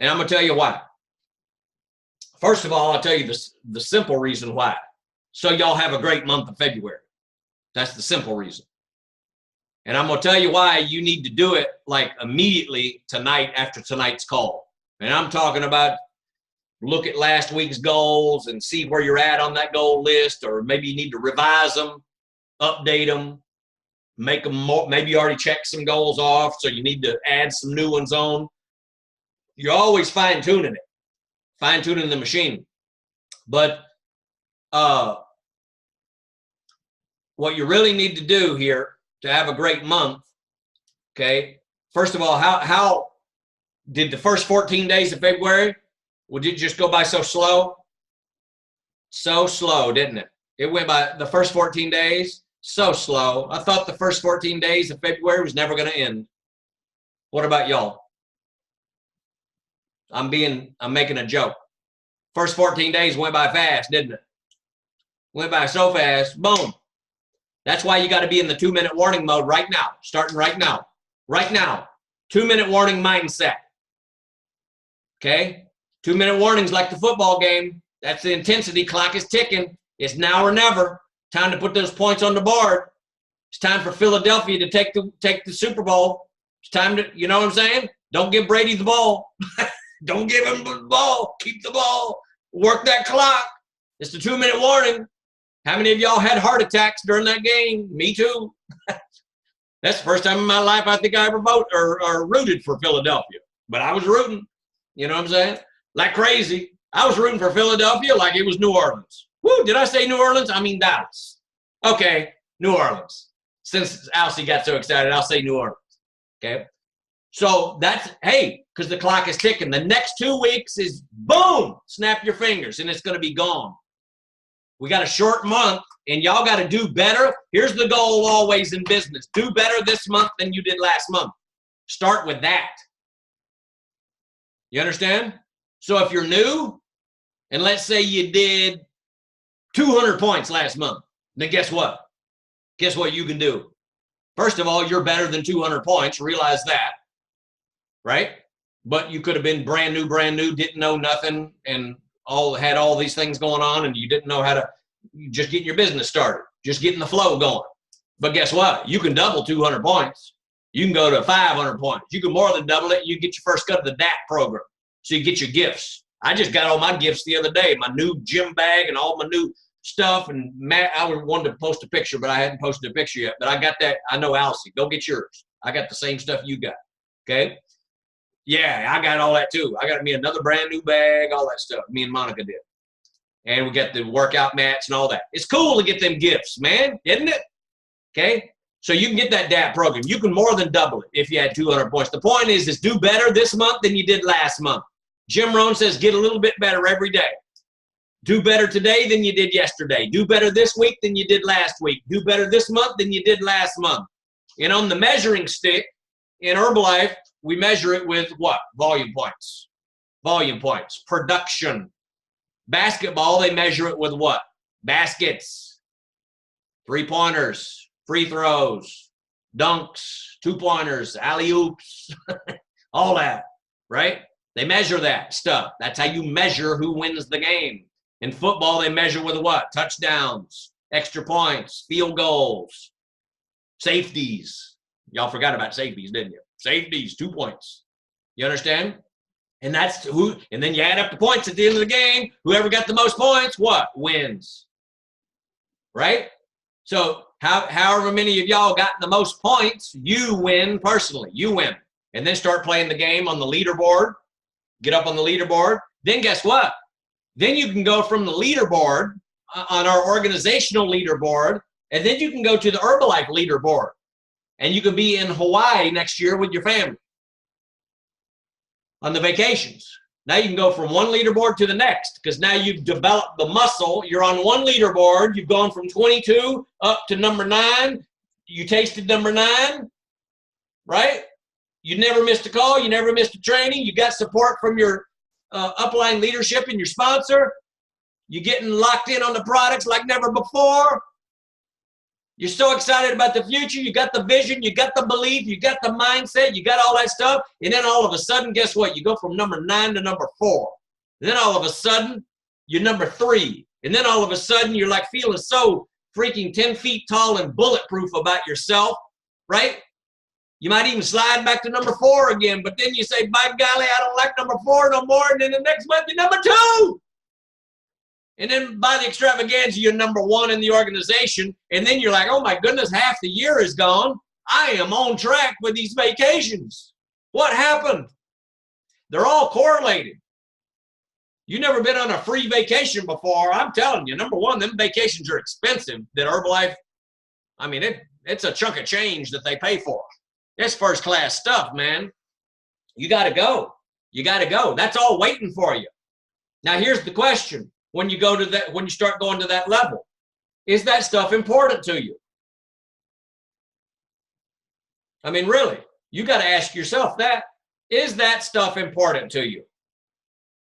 I'm going to tell you why. First of all, I'll tell you the simple reason why. So y'all have a great month of February. That's the simple reason. And I'm going to tell you why you need to do it like immediately tonight after tonight's call. And I'm talking about look at last week's goals and see where you're at on that goal list, or maybe you need to revise them, update them, make them more, maybe you already checked some goals off, so you need to add some new ones on. You're always fine-tuning it, fine-tuning the machine. But what you really need to do here to have a great month, okay, first of all, how did the first 14 days of February, would it just go by so slow? So slow, didn't it? It went by the first 14 days, so slow. I thought the first 14 days of February was never going to end. What about y'all? I'm making a joke. First 14 days went by fast, didn't it? Went by so fast, boom. That's why you got to be in the 2-minute warning mode right now, starting right now. Right now, 2-minute warning mindset. Okay? 2-minute warnings like the football game. That's the intensity. Clock is ticking. It's now or never. Time to put those points on the board. It's time for Philadelphia to take the Super Bowl. It's time to, you know what I'm saying? Don't give Brady the ball. Don't give him the ball. Keep the ball. Work that clock. It's the 2-minute warning. How many of y'all had heart attacks during that game? Me too. That's the first time in my life I think I ever voted or rooted for Philadelphia. But I was rooting. You know what I'm saying? Like crazy. I was rooting for Philadelphia like it was New Orleans. Woo, did I say New Orleans? I mean Dallas. Okay, New Orleans. Since Alcy got so excited, I'll say New Orleans. Okay? So that's, hey, because the clock is ticking. The next 2 weeks is boom, snap your fingers, and it's going to be gone. We got a short month, and y'all got to do better. Here's the goal always in business. Do better this month than you did last month. Start with that. You understand? So if you're new, and let's say you did 200 points last month, then guess what? Guess what you can do? First of all, you're better than 200 points. Realize that, right? But you could have been brand new, didn't know nothing, and had all these things going on, and you didn't know how to just get your business started, just getting the flow going. But guess what? You can double 200 points. You can go to 500 points. You can more than double it. You get your first cut of the DAP program. So you get your gifts. I just got all my gifts the other day, my new gym bag and all my new stuff. And Matt, I wanted to post a picture, but I hadn't posted a picture yet. But I got that. I know Alcy. Go get yours. I got the same stuff you got. Okay? Yeah, I got all that too. I got me another brand new bag, all that stuff. Me and Monica did. And we got the workout mats and all that. It's cool to get them gifts, man, isn't it? Okay? So you can get that DAP program. You can more than double it if you had 200 points. The point is do better this month than you did last month. Jim Rohn says get a little bit better every day. Do better today than you did yesterday. Do better this week than you did last week. Do better this month than you did last month. And on the measuring stick in Herbalife, we measure it with what? Volume points. Volume points. Production. Basketball, they measure it with what? Baskets. 3-pointers. Free throws. Dunks. 2-pointers. Alley-oops. All that. Right? They measure that stuff. That's how you measure who wins the game. In football, they measure with what? Touchdowns. Extra points. Field goals. Safeties. Y'all forgot about safeties, didn't you? Safeties, 2 points. You understand? And that's who, and then you add up the points at the end of the game. Whoever got the most points, what? Wins. Right? So however many of y'all got the most points, you win personally. You win. And then start playing the game on the leaderboard. Get up on the leaderboard. Then guess what? Then you can go from the leaderboard on our organizational leaderboard, and then you can go to the Herbalife leaderboard. And you can be in Hawaii next year with your family on the vacations. Now you can go from one leaderboard to the next because now you've developed the muscle. You're on one leaderboard. You've gone from 22 up to number 9. You tasted number 9, right? You never missed a call. You never missed a training. You got support from your upline leadership and your sponsor. You're getting locked in on the products like never before. You're so excited about the future. You got the vision. You got the belief. You got the mindset. You got all that stuff. And then all of a sudden, guess what? You go from number 9 to number 4. And then all of a sudden, you're number 3. And then all of a sudden, you're like feeling so freaking 10 feet tall and bulletproof about yourself, right? You might even slide back to number 4 again, but then you say, by golly, I don't like number 4 no more. And then the next month, you're number 2. And then by the extravaganza, you're number 1 in the organization. And then you're like, oh my goodness, half the year is gone. I am on track with these vacations. What happened? They're all correlated. You've never been on a free vacation before. I'm telling you, number 1, them vacations are expensive. That Herbalife, I mean, it's a chunk of change that they pay for. It's first class stuff, man. You got to go. You got to go. That's all waiting for you. Now, here's the question. When you go to that, when you start going to that level, is that stuff important to you? I mean, really, you got to ask yourself that. Is that stuff important to you?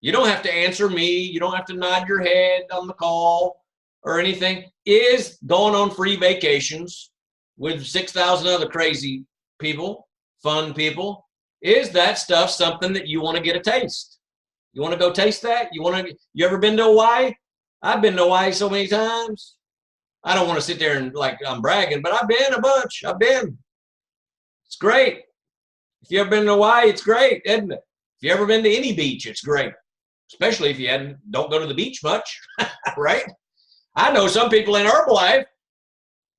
You don't have to answer me. You don't have to nod your head on the call or anything. Is going on free vacations with 6,000 other crazy people, fun people, is that stuff something that you want to get a taste? You want to go taste that? You ever been to Hawaii? I've been to Hawaii so many times. I don't want to sit there and like I'm bragging, but I've been a bunch. I've been. It's great. If you ever been to Hawaii, it's great, isn't it? If you ever been to any beach, it's great. Especially if you don't go to the beach much, right? I know some people in Herbalife,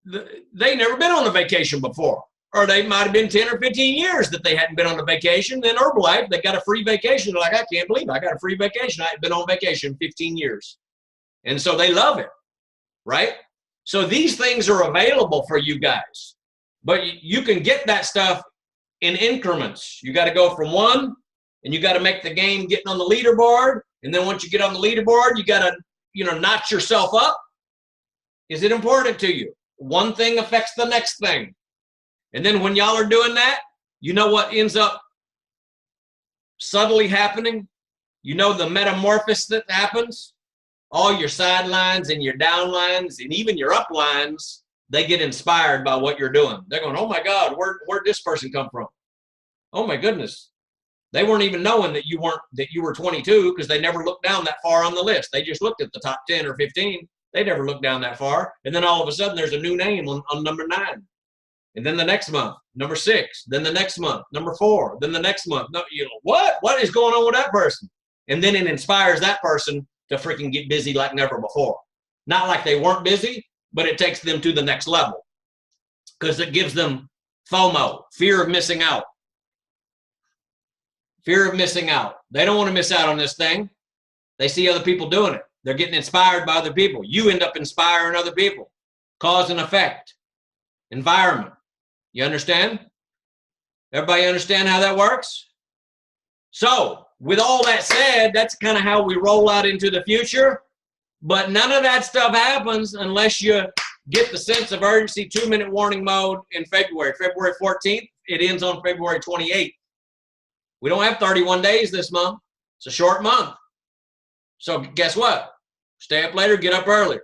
they never been on a vacation before. Or they might have been 10 or 15 years that they hadn't been on a vacation. Then Herbalife, they got a free vacation. They're like, I can't believe I got a free vacation. I hadn't been on vacation 15 years. And so they love it, right? So these things are available for you guys. But you can get that stuff in increments. You got to go from 1, and you got to make the game getting on the leaderboard. And then once you get on the leaderboard, you got to, notch yourself up. Is it important to you? One thing affects the next thing. And then when y'all are doing that, you know what ends up subtly happening? You know the metamorphosis that happens? All your sidelines and your downlines and even your uplines, they get inspired by what you're doing. They're going, oh my God, where'd this person come from? Oh my goodness. They weren't even knowing that you were 22 because they never looked down that far on the list. They just looked at the top 10 or 15. They never looked down that far. And then all of a sudden there's a new name on number 9. And then the next month, number 6. Then the next month, number 4. Then the next month, what is going on with that person? And then it inspires that person to freaking get busy like never before. Not like they weren't busy, but it takes them to the next level because it gives them FOMO, fear of missing out. Fear of missing out. They don't want to miss out on this thing. They see other people doing it. They're getting inspired by other people. You end up inspiring other people. Cause and effect. Environment. You understand? Everybody understand how that works? So, with all that said, that's kind of how we roll out into the future. But none of that stuff happens unless you get the sense of urgency 2-minute warning mode in February. February 14th, it ends on February 28th. We don't have 31 days this month. It's a short month. So guess what? Stay up later, get up earlier.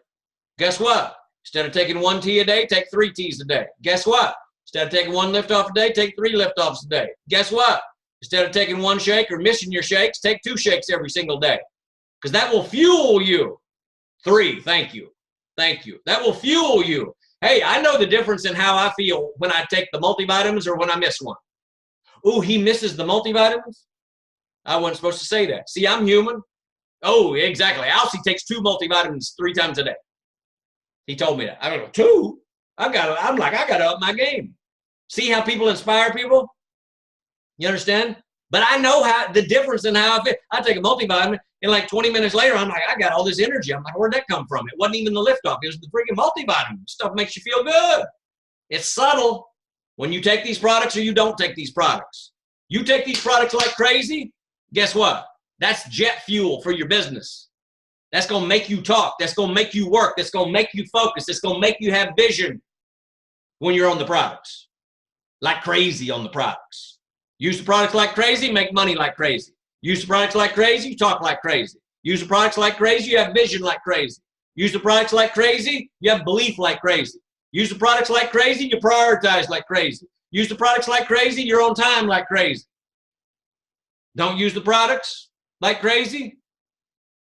Guess what? Instead of taking 1 tea a day, take 3 teas a day. Guess what? Instead of taking 1 lift off a day, take 3 lift offs a day. Guess what? Instead of taking 1 shake or missing your shakes, take 2 shakes every single day. Because that will fuel you. 3, thank you. Thank you. That will fuel you. Hey, I know the difference in how I feel when I take the multivitamins or when I miss one. Ooh, he misses the multivitamins? I wasn't supposed to say that. See, I'm human. Oh, exactly. Alcy takes 2 multivitamins 3 times a day. He told me that. I go, 2? I got to up my game. See how people inspire people? You understand? But I know how the difference in how I feel. I take a multivitamin, and like 20 minutes later, I'm like, I got all this energy. I'm like, where'd that come from? It wasn't even the lift off. It was the freaking multivitamin. Stuff makes you feel good. It's subtle when you take these products or you don't take these products. You take these products like crazy, guess what? That's jet fuel for your business. That's going to make you talk. That's going to make you work. That's going to make you focus. It's going to make you have vision. when you're on the products. Like crazy on the products. Use the products like crazy, make money like crazy. Use the products like crazy, you talk like crazy. Use the products like crazy, you have vision like crazy. Use the products like crazy, you have belief like crazy. Use the products like crazy, you prioritize like crazy. Use the products like crazy, you're on time like crazy. Don't use the products like crazy,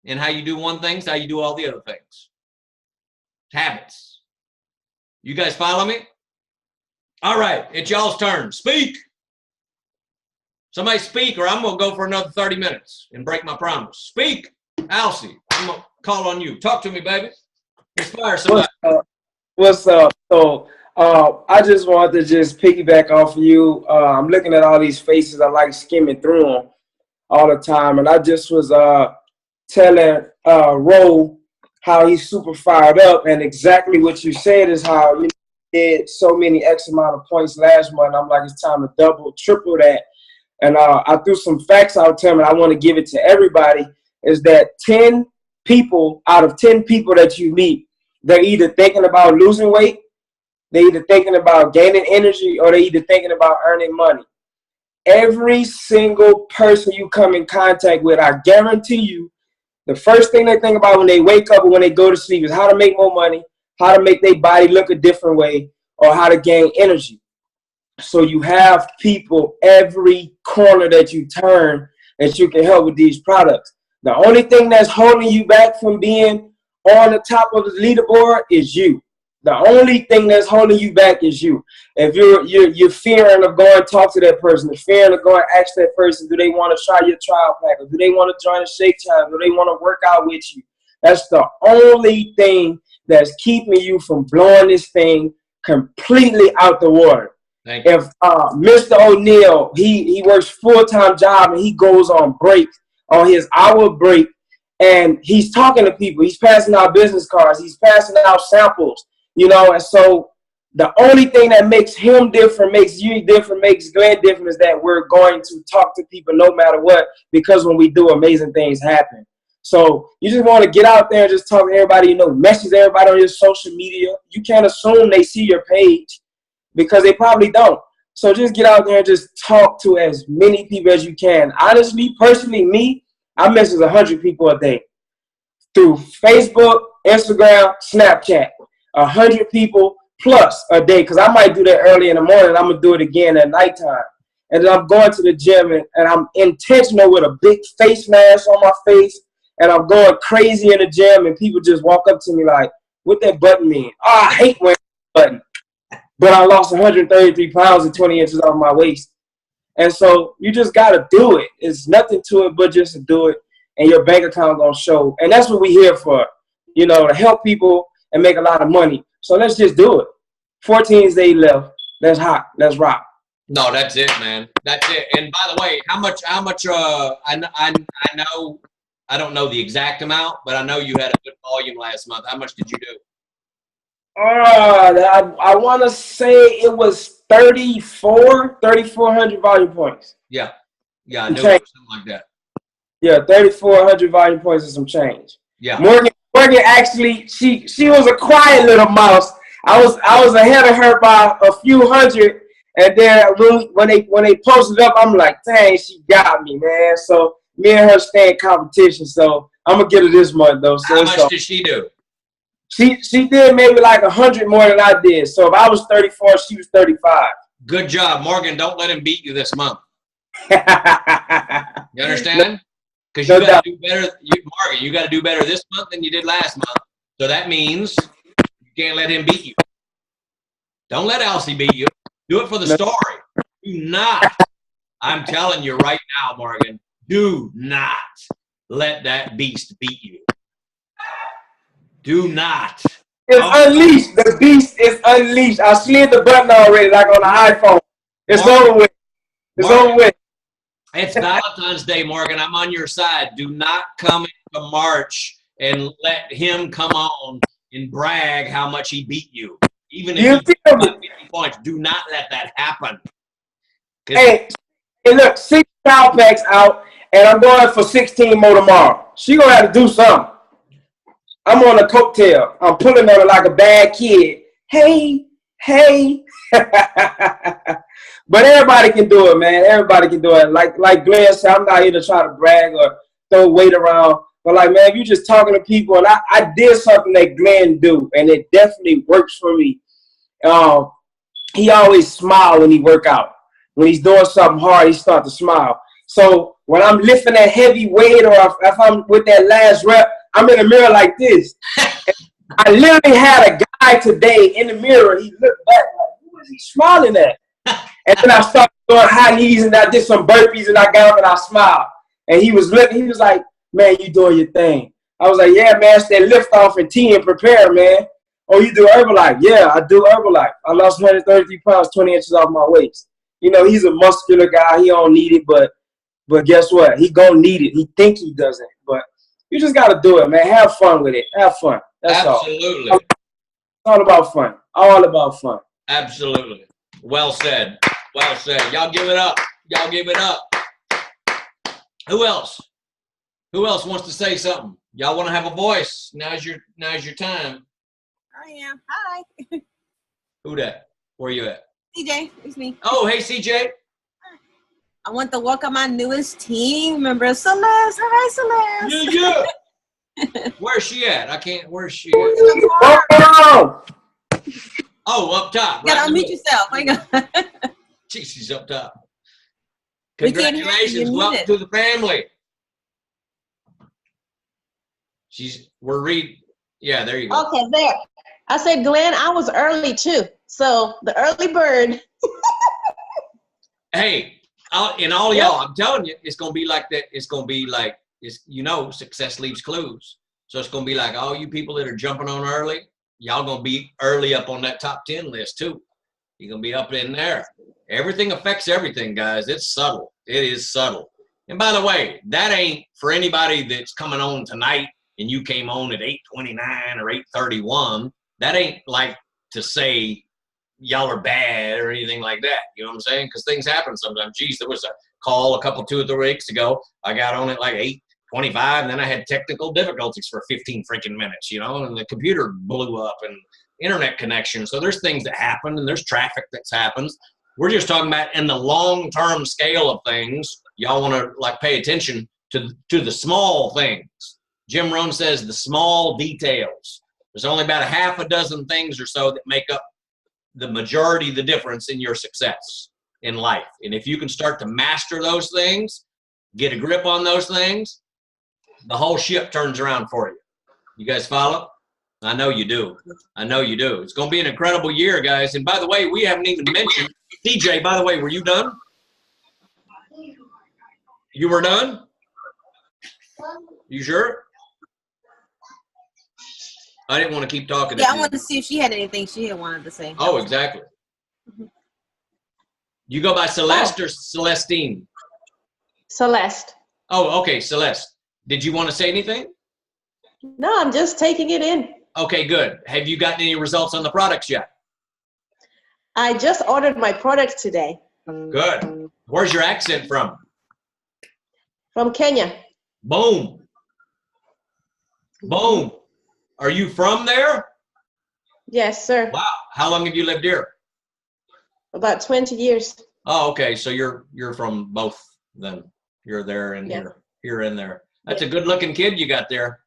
and how you do one thing is how you do all the other things. Habits. You guys follow me? All right, it's y'all's turn. Speak. Somebody speak, or I'm going to go for another 30 minutes and break my promise. Speak. Alcee, I'm going to call on you. Talk to me, baby. Inspire somebody. What's up? So, I just wanted to just piggyback off of you. I'm looking at all these faces. I like skimming through them all the time. And I just was telling Ro how he's super fired up. And exactly what you said is how you did so many X amount of points last month. I'm like, it's time to double, triple that. And I threw some facts out to him, and I want to give it to everybody, is that 10 people out of 10 people that you meet, they're either thinking about losing weight, they're either thinking about gaining energy, or they're either thinking about earning money. Every single person you come in contact with, I guarantee you, the first thing they think about when they wake up or when they go to sleep is how to make more money, how to make their body look a different way, or how to gain energy. So you have people every corner that you turn that you can help with these products. The only thing that's holding you back from being on the top of the leaderboard is you. The only thing that's holding you back is you. If you're fearing of going to talk to that person, you're fearing of going to ask that person, do they want to try your trial pack, or do they want to join a shake challenge, do they want to work out with you? That's the only thing that's keeping you from blowing this thing completely out the water. If Mr. O'Neal, he works full-time job and he goes on break, on his hour break, and he's talking to people, he's passing out business cards, he's passing out samples, you know. And so the only thing that makes him different, makes you different, makes Glenn different, is that we're going to talk to people no matter what, because when we do, amazing things happen. So you just want to get out there and just talk to everybody, you know, message everybody on your social media. You can't assume they see your page, because they probably don't. So just get out there and just talk to as many people as you can. Honestly, personally, me, I message 100 people a day through Facebook, Instagram, Snapchat. 100 people plus a day, because I might do that early in the morning. I'm going to do it again at nighttime. And then I'm going to the gym, and I'm intentional with a big face mask on my face, and I'm going crazy in the gym, and people just walk up to me like, what that button mean? Oh, I hate wearing that button. But I lost 133 pounds and 20 inches off my waist. And so you just got to do it. It's nothing to it but just to do it, and your bank account going to show. And that's what we're here for, you know, to help people and make a lot of money. So let's just do it. 14 days left. Let's hot. Let's rock. No, that's it, man. That's it. And by the way, how much, I know, I don't know the exact amount, but I know you had a good volume last month. How much did you do? I want to say it was 3,400 volume points. Yeah. Yeah, I knew it was something like that. Yeah, 3,400 volume points and some change. Yeah. Morgan actually, she was a quiet little mouse. I was ahead of her by a few hundred, and then when they posted up, I'm like, dang, she got me, man. So me and her stay in competition. So I'm gonna get her this month though. So how much did she do? She did maybe like 100 more than I did. So if I was 34, she was 35. Good job, Morgan. Don't let him beat you this month. You understand? Because you got to do better. Morgan, you got to do better this month than you did last month. So that means you can't let him beat you. Don't let Alcee beat you. Do it for the story. Do not. I'm telling you right now, Morgan. Do not let that beast beat you. Do not. It's unleashed. The beast is unleashed. I slid the button already, like on the iPhone. It's over with. It's over with. It's Valentine's Day, Morgan. I'm on your side. Do not come into March and let him come on and brag how much he beat you. Even if you got 50 points, do not let that happen. Hey, look, 6 trial packs out, and I'm going for 16 more tomorrow. She gonna have to do something. I'm on a coattail. I'm pulling on her like a bad kid. Hey, Hey. But everybody can do it, man. Everybody can do it. Like Glenn said, I'm not here to try to brag or throw weight around. But like, man, if you just talking to people, and I did something that Glenn do, and it definitely works for me. He always smile when he work out. When he's doing something hard, he start to smile. So when I'm lifting that heavy weight, or if I'm with that last rep, I'm in the mirror like this. I literally had a guy today in the mirror. He looked back like, who is he smiling at? And then I started doing high knees, and I did some burpees, and I got up and I smiled. And he was looking. He was like, man, you doing your thing. I was like, yeah, man, it's that lift off and tea and prepare, man. Oh, you do Herbalife? Yeah, I do Herbalife. I lost 133 pounds, 20 inches off my waist. You know, he's a muscular guy. He don't need it, but guess what? He gonna need it. He think he doesn't, but you just gotta do it, man. Have fun with it. Have fun. That's Absolutely. all. It's all about fun. All about fun. Absolutely. Well said. Well said. Y'all give it up. Y'all give it up. Who else? Who else wants to say something? Y'all want to have a voice? Now's your time. I am. Hi. Who that? Where you at? CJ, it's me. Oh, hey, CJ. I want to welcome my newest team member, Celeste. Hi, Celeste. Yeah. Where's she at? I can't. Where's she at? Oh, Oh, up top. You gotta right in the unmute yourself. My God. Jeez, she's up top. We can't hear you. Congratulations. You're Welcome muted. to the family. Yeah, there you go. Okay, there. I said, Glenn, I was early too. So the early bird. Hey, and all y'all, I'm telling you, it's going to be like that. It's going to be like, success leaves clues. So it's going to be like all you people that are jumping on early, y'all going to be early up on that top 10 list too. You're going to be up in there. Everything affects everything, guys. It's subtle. It is subtle. And by the way, that ain't for anybody that's coming on tonight and you came on at 8:29 or 8:31. That ain't like to say y'all are bad or anything like that. You know what I'm saying? Because things happen sometimes. Geez, there was a call 2 or 3 weeks ago. I got on at like 8:25, and then I had technical difficulties for 15 freaking minutes, and the computer blew up and internet connection. So there's things that happen, and there's traffic that happens. We're just talking about in the long-term scale of things. Y'all want to like pay attention to the small things. Jim Rohn says the small details. There's only about a half a dozen things or so that make up the majority of the difference in your success in life. And if you can start to master those things, get a grip on those things, the whole ship turns around for you. You guys follow? I know you do. I know you do. It's going to be an incredible year, guys. And by the way, we haven't even mentioned, TJ, by the way, were you done? You were done? You sure? I didn't want to keep talking. Yeah, I wanted to see if she had anything she had wanted to say. Oh, exactly. You go by Celeste or Celestine? Celeste. Oh, okay, Celeste. Did you want to say anything? No, I'm just taking it in. Okay, good. Have you gotten any results on the products yet? I just ordered my products today. Good. Where's your accent from? From Kenya. Boom. Boom. Are you from there? Yes, sir. Wow. How long have you lived here? About 20 years. Oh, okay. So you're from both then. You're there and Yeah. here and there. That's a good looking kid you got there.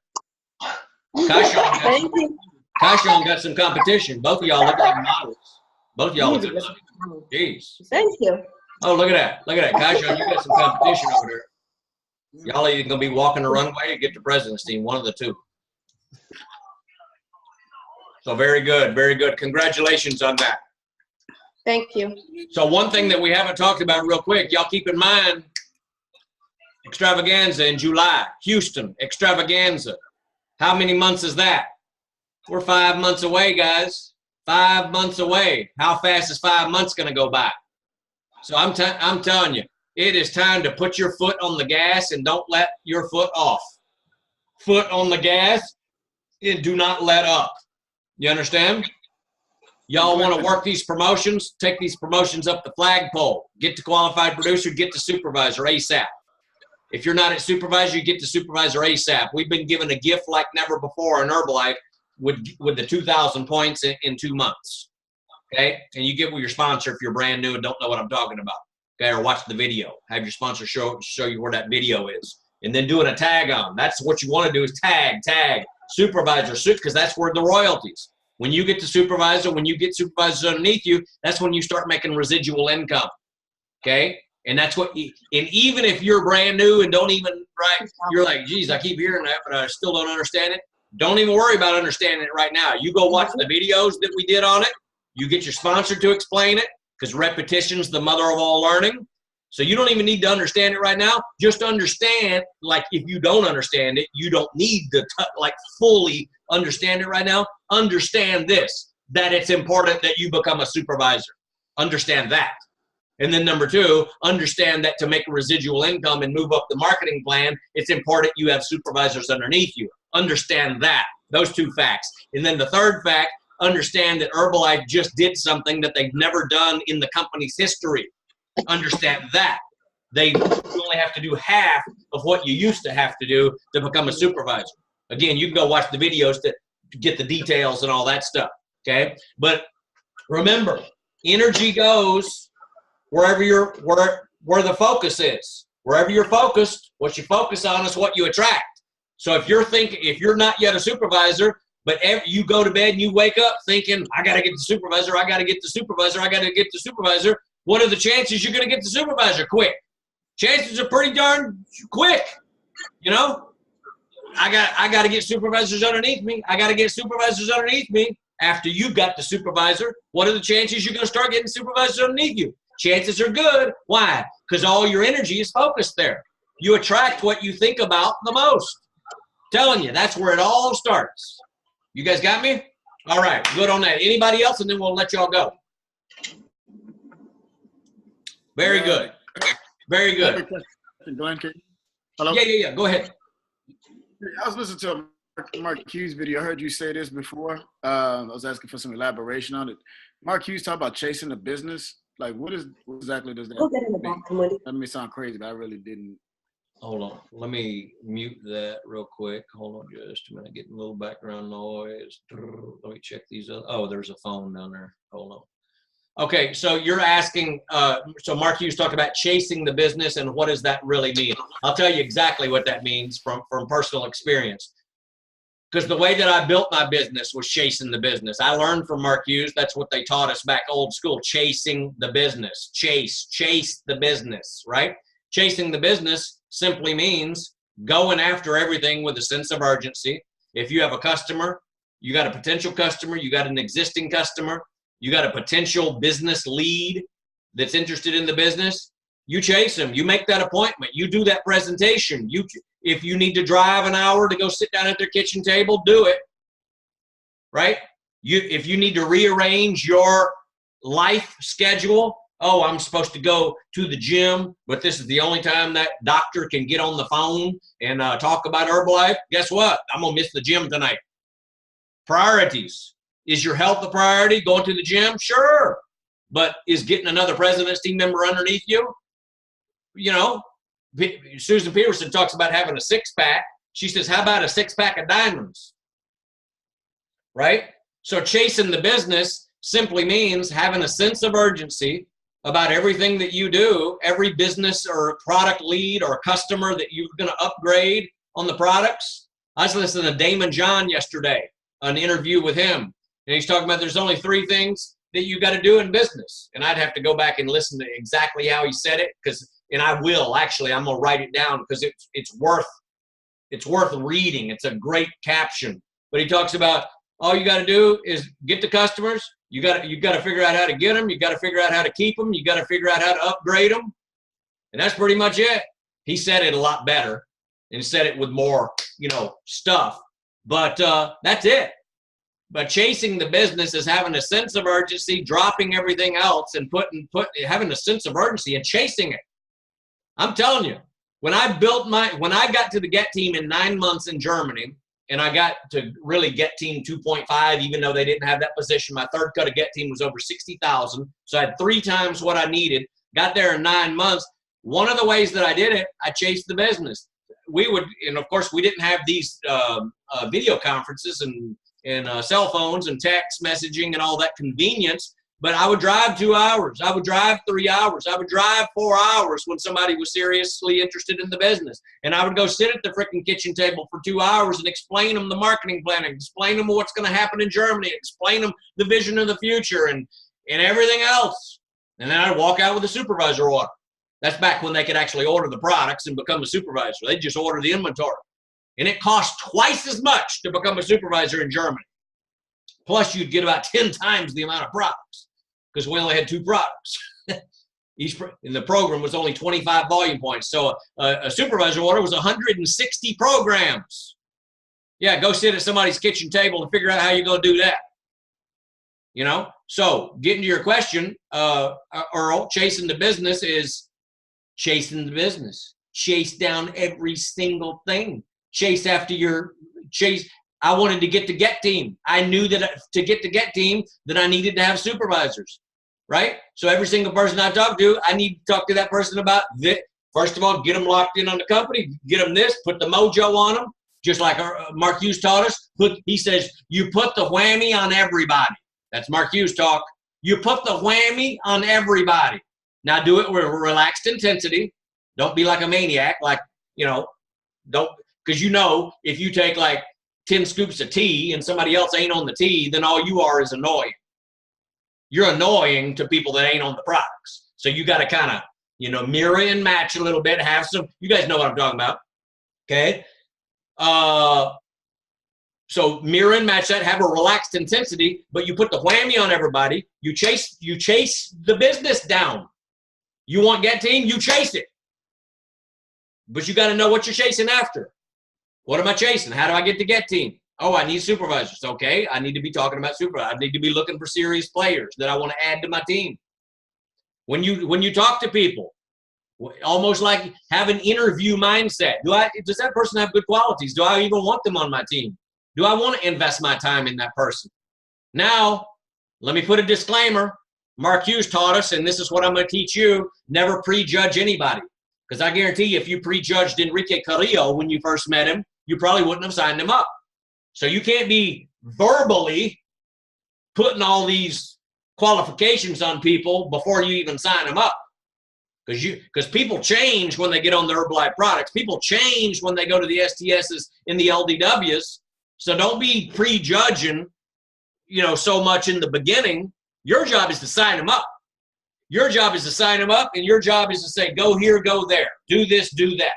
Kashawn got some competition. Both of y'all look like models. Both of y'all look like models. Jeez. Thank you. Oh, look at that. Look at that. Kashawn, you got some competition over there. Y'all either going to be walking the runway or get the president's team, one of the two. So very good. Very good. Congratulations on that. Thank you. So one thing that we haven't talked about real quick, y'all keep in mind, extravaganza in July, Houston, extravaganza. How many months is that? We're 5 months away, guys. 5 months away. How fast is 5 months going to go by? So I'm telling you, it is time to put your foot on the gas and don't let your foot off. Foot on the gas and do not let up. You understand? Y'all want to work these promotions? Take these promotions up the flagpole. Get to qualified producer, get to supervisor ASAP. If you're not at supervisor, you get to supervisor ASAP. We've been given a gift like never before in Herbalife with the 2,000 points in 2 months. okay? And you get with your sponsor if you're brand new and don't know what I'm talking about, okay? Or watch the video. Have your sponsor show you where that video is. And then doing a tag on. That's what you want to do is tag, supervisor, because that's where the royalties. When you get the supervisor, when you get supervisors underneath you, that's when you start making residual income, okay? And that's what, and even if you're brand new and don't even, right, you're like, geez, I keep hearing that, but I still don't understand it. Don't even worry about understanding it right now. You go watch the videos that we did on it. You get your sponsor to explain it, because repetition's the mother of all learning. So you don't even need to understand it right now. Just understand, like if you don't understand it, you don't need to like fully understand it right now. Understand this, that it's important that you become a supervisor. Understand that. And then number two, understand that to make a residual income and move up the marketing plan, it's important you have supervisors underneath you. Understand that, those two facts. And then the third fact, understand that Herbalife just did something that they've never done in the company's history. Understand that. You only have to do half of what you used to have to do to become a supervisor. Again, you can go watch the videos to get the details and all that stuff, okay? But remember, energy goes wherever where the focus is. Wherever you're focused, what you focus on is what you attract. So if you're not yet a supervisor, but you go to bed and you wake up thinking, I got to get the supervisor, I got to get the supervisor, I got to get the supervisor, what are the chances you're going to get the supervisor quick? Chances are pretty darn quick. You know, I got to get supervisors underneath me. I got to get supervisors underneath me. After you've got the supervisor, what are the chances you're going to start getting supervisors underneath you? Chances are good. Why? Because all your energy is focused there. You attract what you think about the most. I'm telling you, that's where it all starts. You guys got me? All right, good on that. Anybody else? And then we'll let y'all go. Very good. Very good. Glenn, hello? Yeah. Go ahead. I was listening to Mark Hughes video. I heard you say this before. I was asking for some elaboration on it. Mark Hughes talked about chasing the business. Like, what exactly does that mean? That may sound crazy, but I really didn't. Hold on. Let me mute that real quick. Hold on just a minute. Getting a little background noise. Let me check these other. Oh, there's a phone down there. Hold on. Okay, so you're asking, so Mark Hughes talked about chasing the business, and what does that really mean? I'll tell you exactly what that means from personal experience. Because the way that I built my business was chasing the business. I learned from Mark Hughes. That's what they taught us back old school, chasing the business. Chase the business, right? Chasing the business simply means going after everything with a sense of urgency. If you have a customer, you got a potential customer, you got an existing customer, you got a potential business lead that's interested in the business, you chase them. You make that appointment. You do that presentation. If you need to drive an hour to go sit down at their kitchen table, do it, right? If you need to rearrange your life schedule, oh, I'm supposed to go to the gym, but this is the only time that doctor can get on the phone and talk about Herbalife, guess what? I'm going to miss the gym tonight. Priorities. Is your health a priority? Going to the gym? Sure. But is getting another president's team member underneath you? You know, Susan Peterson talks about having a six-pack. She says, how about a six-pack of diamonds? Right? So chasing the business simply means having a sense of urgency about everything that you do, every business or product lead or customer that you're going to upgrade on the products. I was listening to Damon John yesterday, an interview with him. And he's talking about there's only 3 things that you got to do in business. And I'd have to go back and listen to exactly how he said it, and I will actually. I'm gonna write it down because it's worth reading. It's a great caption. But he talks about all you got to do is get the customers. You got to figure out how to get them. You got to figure out how to keep them. You got to figure out how to upgrade them. And that's pretty much it. He said it a lot better and said it with more, stuff. But that's it. But chasing the business is having a sense of urgency, dropping everything else, and having a sense of urgency and chasing it. I'm telling you, when I got to the Get Team in 9 months in Germany, and I got to really Get Team 2.5, even though they didn't have that position, my third cut of Get Team was over 60,000. So I had 3 times what I needed. Got there in 9 months. One of the ways that I did it, I chased the business. And of course, we didn't have these video conferences and cell phones and text messaging and all that convenience. But I would drive 2 hours. I would drive 3 hours. I would drive 4 hours when somebody was seriously interested in the business. And I would go sit at the freaking kitchen table for 2 hours and explain them the marketing plan, explain them what's going to happen in Germany, explain them the vision of the future and everything else. And then I'd walk out with a supervisor order. That's back when they could actually order the products and become a supervisor. They'd just order the inventory. And it cost twice as much to become a supervisor in Germany. Plus, you'd get about 10 times the amount of products because we only had 2 products. And the program was only 25 volume points. So a supervisor order was 160 programs. Yeah, go sit at somebody's kitchen table and figure out how you're going to do that. You know? So getting to your question, Earl, chasing the business is chasing the business. Chase down every single thing. Chase after your chase. I wanted to get the Get Team. I knew that to get the Get Team that I needed to have supervisors, right? So every single person I talk to, I need to talk to that person about this. First of all, get them locked in on the company, get them this, put the mojo on them, just like Mark Hughes taught us. He says, you put the whammy on everybody. That's Mark Hughes talk. You put the whammy on everybody. Now do it with relaxed intensity. Don't be like a maniac, like, you know, don't, because you know, if you take like 10 scoops of tea and somebody else ain't on the tea, then all you are is annoying. You're annoying to people that ain't on the products. So you got to kind of, you know, mirror and match a little bit, have some, you guys know what I'm talking about. Okay. So mirror and match that, have a relaxed intensity, but you put the whammy on everybody. You chase the business down. You want Get Team, you chase it. But you got to know what you're chasing after. What am I chasing? How do I get to Get Team? Oh, I need supervisors. Okay, I need to be talking about supervisors. I need to be looking for serious players that I want to add to my team. When you talk to people, almost like have an interview mindset. Does that person have good qualities? Do I even want them on my team? Do I want to invest my time in that person? Now, let me put a disclaimer. Mark Hughes taught us, and this is what I'm going to teach you, never prejudge anybody. Because I guarantee you, if you prejudged Enrique Carrillo when you first met him, you probably wouldn't have signed him up. So you can't be verbally putting all these qualifications on people before you even sign them up. Because people change when they get on the Herbalife products. People change when they go to the STSs and the LDWs. So don't be prejudging, you know, so much in the beginning. Your job is to sign them up. Your job is to sign them up, and your job is to say, go here, go there. Do this, do that.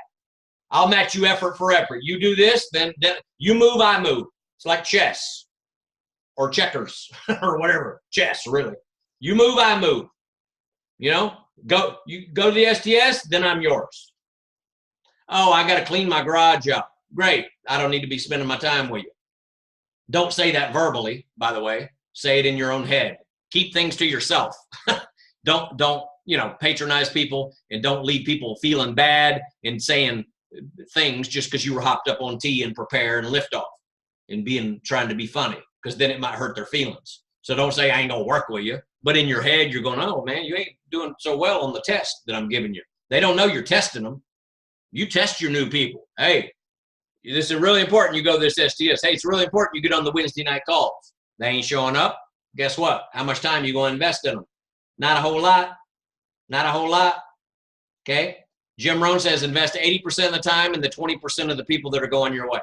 I'll match you effort for effort. You do this, then you move, I move. It's like chess or checkers or whatever. Chess, really. You move, I move. You know, you go to the STS, then I'm yours. Oh, I got to clean my garage up. Great. I don't need to be spending my time with you. Don't say that verbally, by the way. Say it in your own head. Keep things to yourself. Don't, you know, patronize people, and don't leave people feeling bad and saying things just because you were hopped up on tea and prepare and lift off and trying to be funny, because then it might hurt their feelings. So don't say I ain't gonna work with you, but in your head you're going, oh man, you ain't doing so well on the test that I'm giving you. They don't know you're testing them. You test your new people. Hey, this is really important. You go to this STS. Hey, it's really important you get on the Wednesday night calls. They ain't showing up. Guess what? How much time you gonna invest in them? Not a whole lot. Not a whole lot. Okay. Jim Rohn says invest 80% of the time in the 20% of the people that are going your way.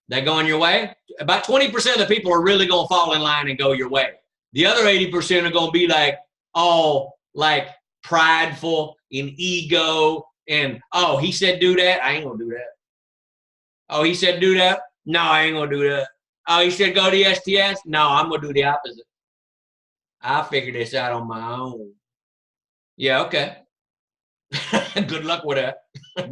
They going your way. About 20% of the people are really going to fall in line and go your way. The other 80% are going to be like, oh, like prideful and ego and, oh, he said do that. I ain't going to do that. Oh, he said do that. No, I ain't going to do that. Oh, he said go to the STS. No, I'm going to do the opposite. I'll figure this out on my own. Yeah, okay. Good luck with that.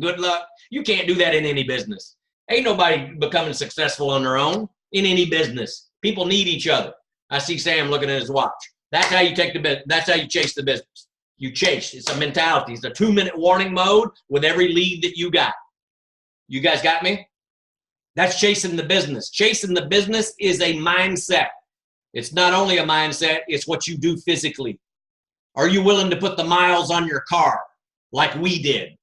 Good luck. You can't do that in any business. Ain't nobody becoming successful on their own in any business. People need each other. I see Sam looking at his watch. That's how you take the business. That's how you chase the business. You chase. It's a mentality. It's a 2-minute warning mode with every lead that you got. You guys got me? That's chasing the business. Chasing the business is a mindset. It's not only a mindset, it's what you do physically. Are you willing to put the miles on your car like we did?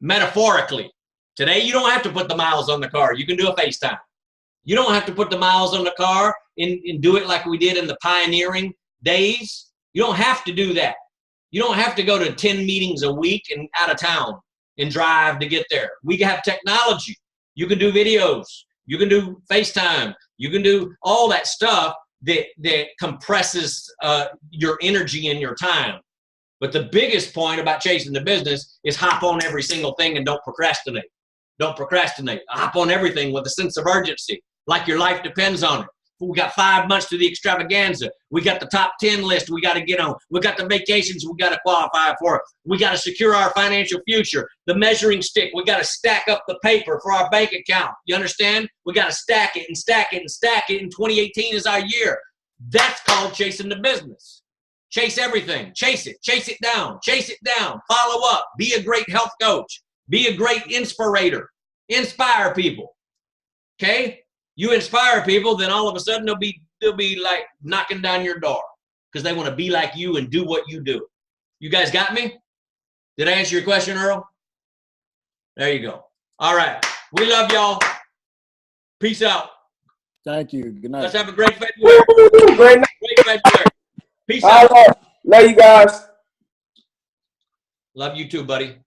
Metaphorically. Today, you don't have to put the miles on the car. You can do a FaceTime. You don't have to put the miles on the car and do it like we did in the pioneering days. You don't have to do that. You don't have to go to 10 meetings a week and out of town and drive to get there. We have technology. You can do videos. You can do FaceTime. You can do all that stuff that compresses your energy and your time. But the biggest point about chasing the business is hop on every single thing and don't procrastinate. Don't procrastinate. Hop on everything with a sense of urgency, like your life depends on it. We got 5 months to the extravaganza. We got the top 10 list we got to get on. We got the vacations we got to qualify for. We got to secure our financial future. The measuring stick, we got to stack up the paper for our bank account. You understand? We got to stack it and stack it and stack it. And 2018 is our year. That's called chasing the business. Chase everything. Chase it. Chase it down. Chase it down. Follow up. Be a great health coach. Be a great inspirator. Inspire people. Okay? You inspire people, then all of a sudden they'll be like knocking down your door because they want to be like you and do what you do. You guys got me? Did I answer your question, Earl? There you go. All right. We love y'all. Peace out. Thank you. Good night. Let's have a great February. Great night. Great February. Peace All out. right. Love you guys. Love you too, buddy.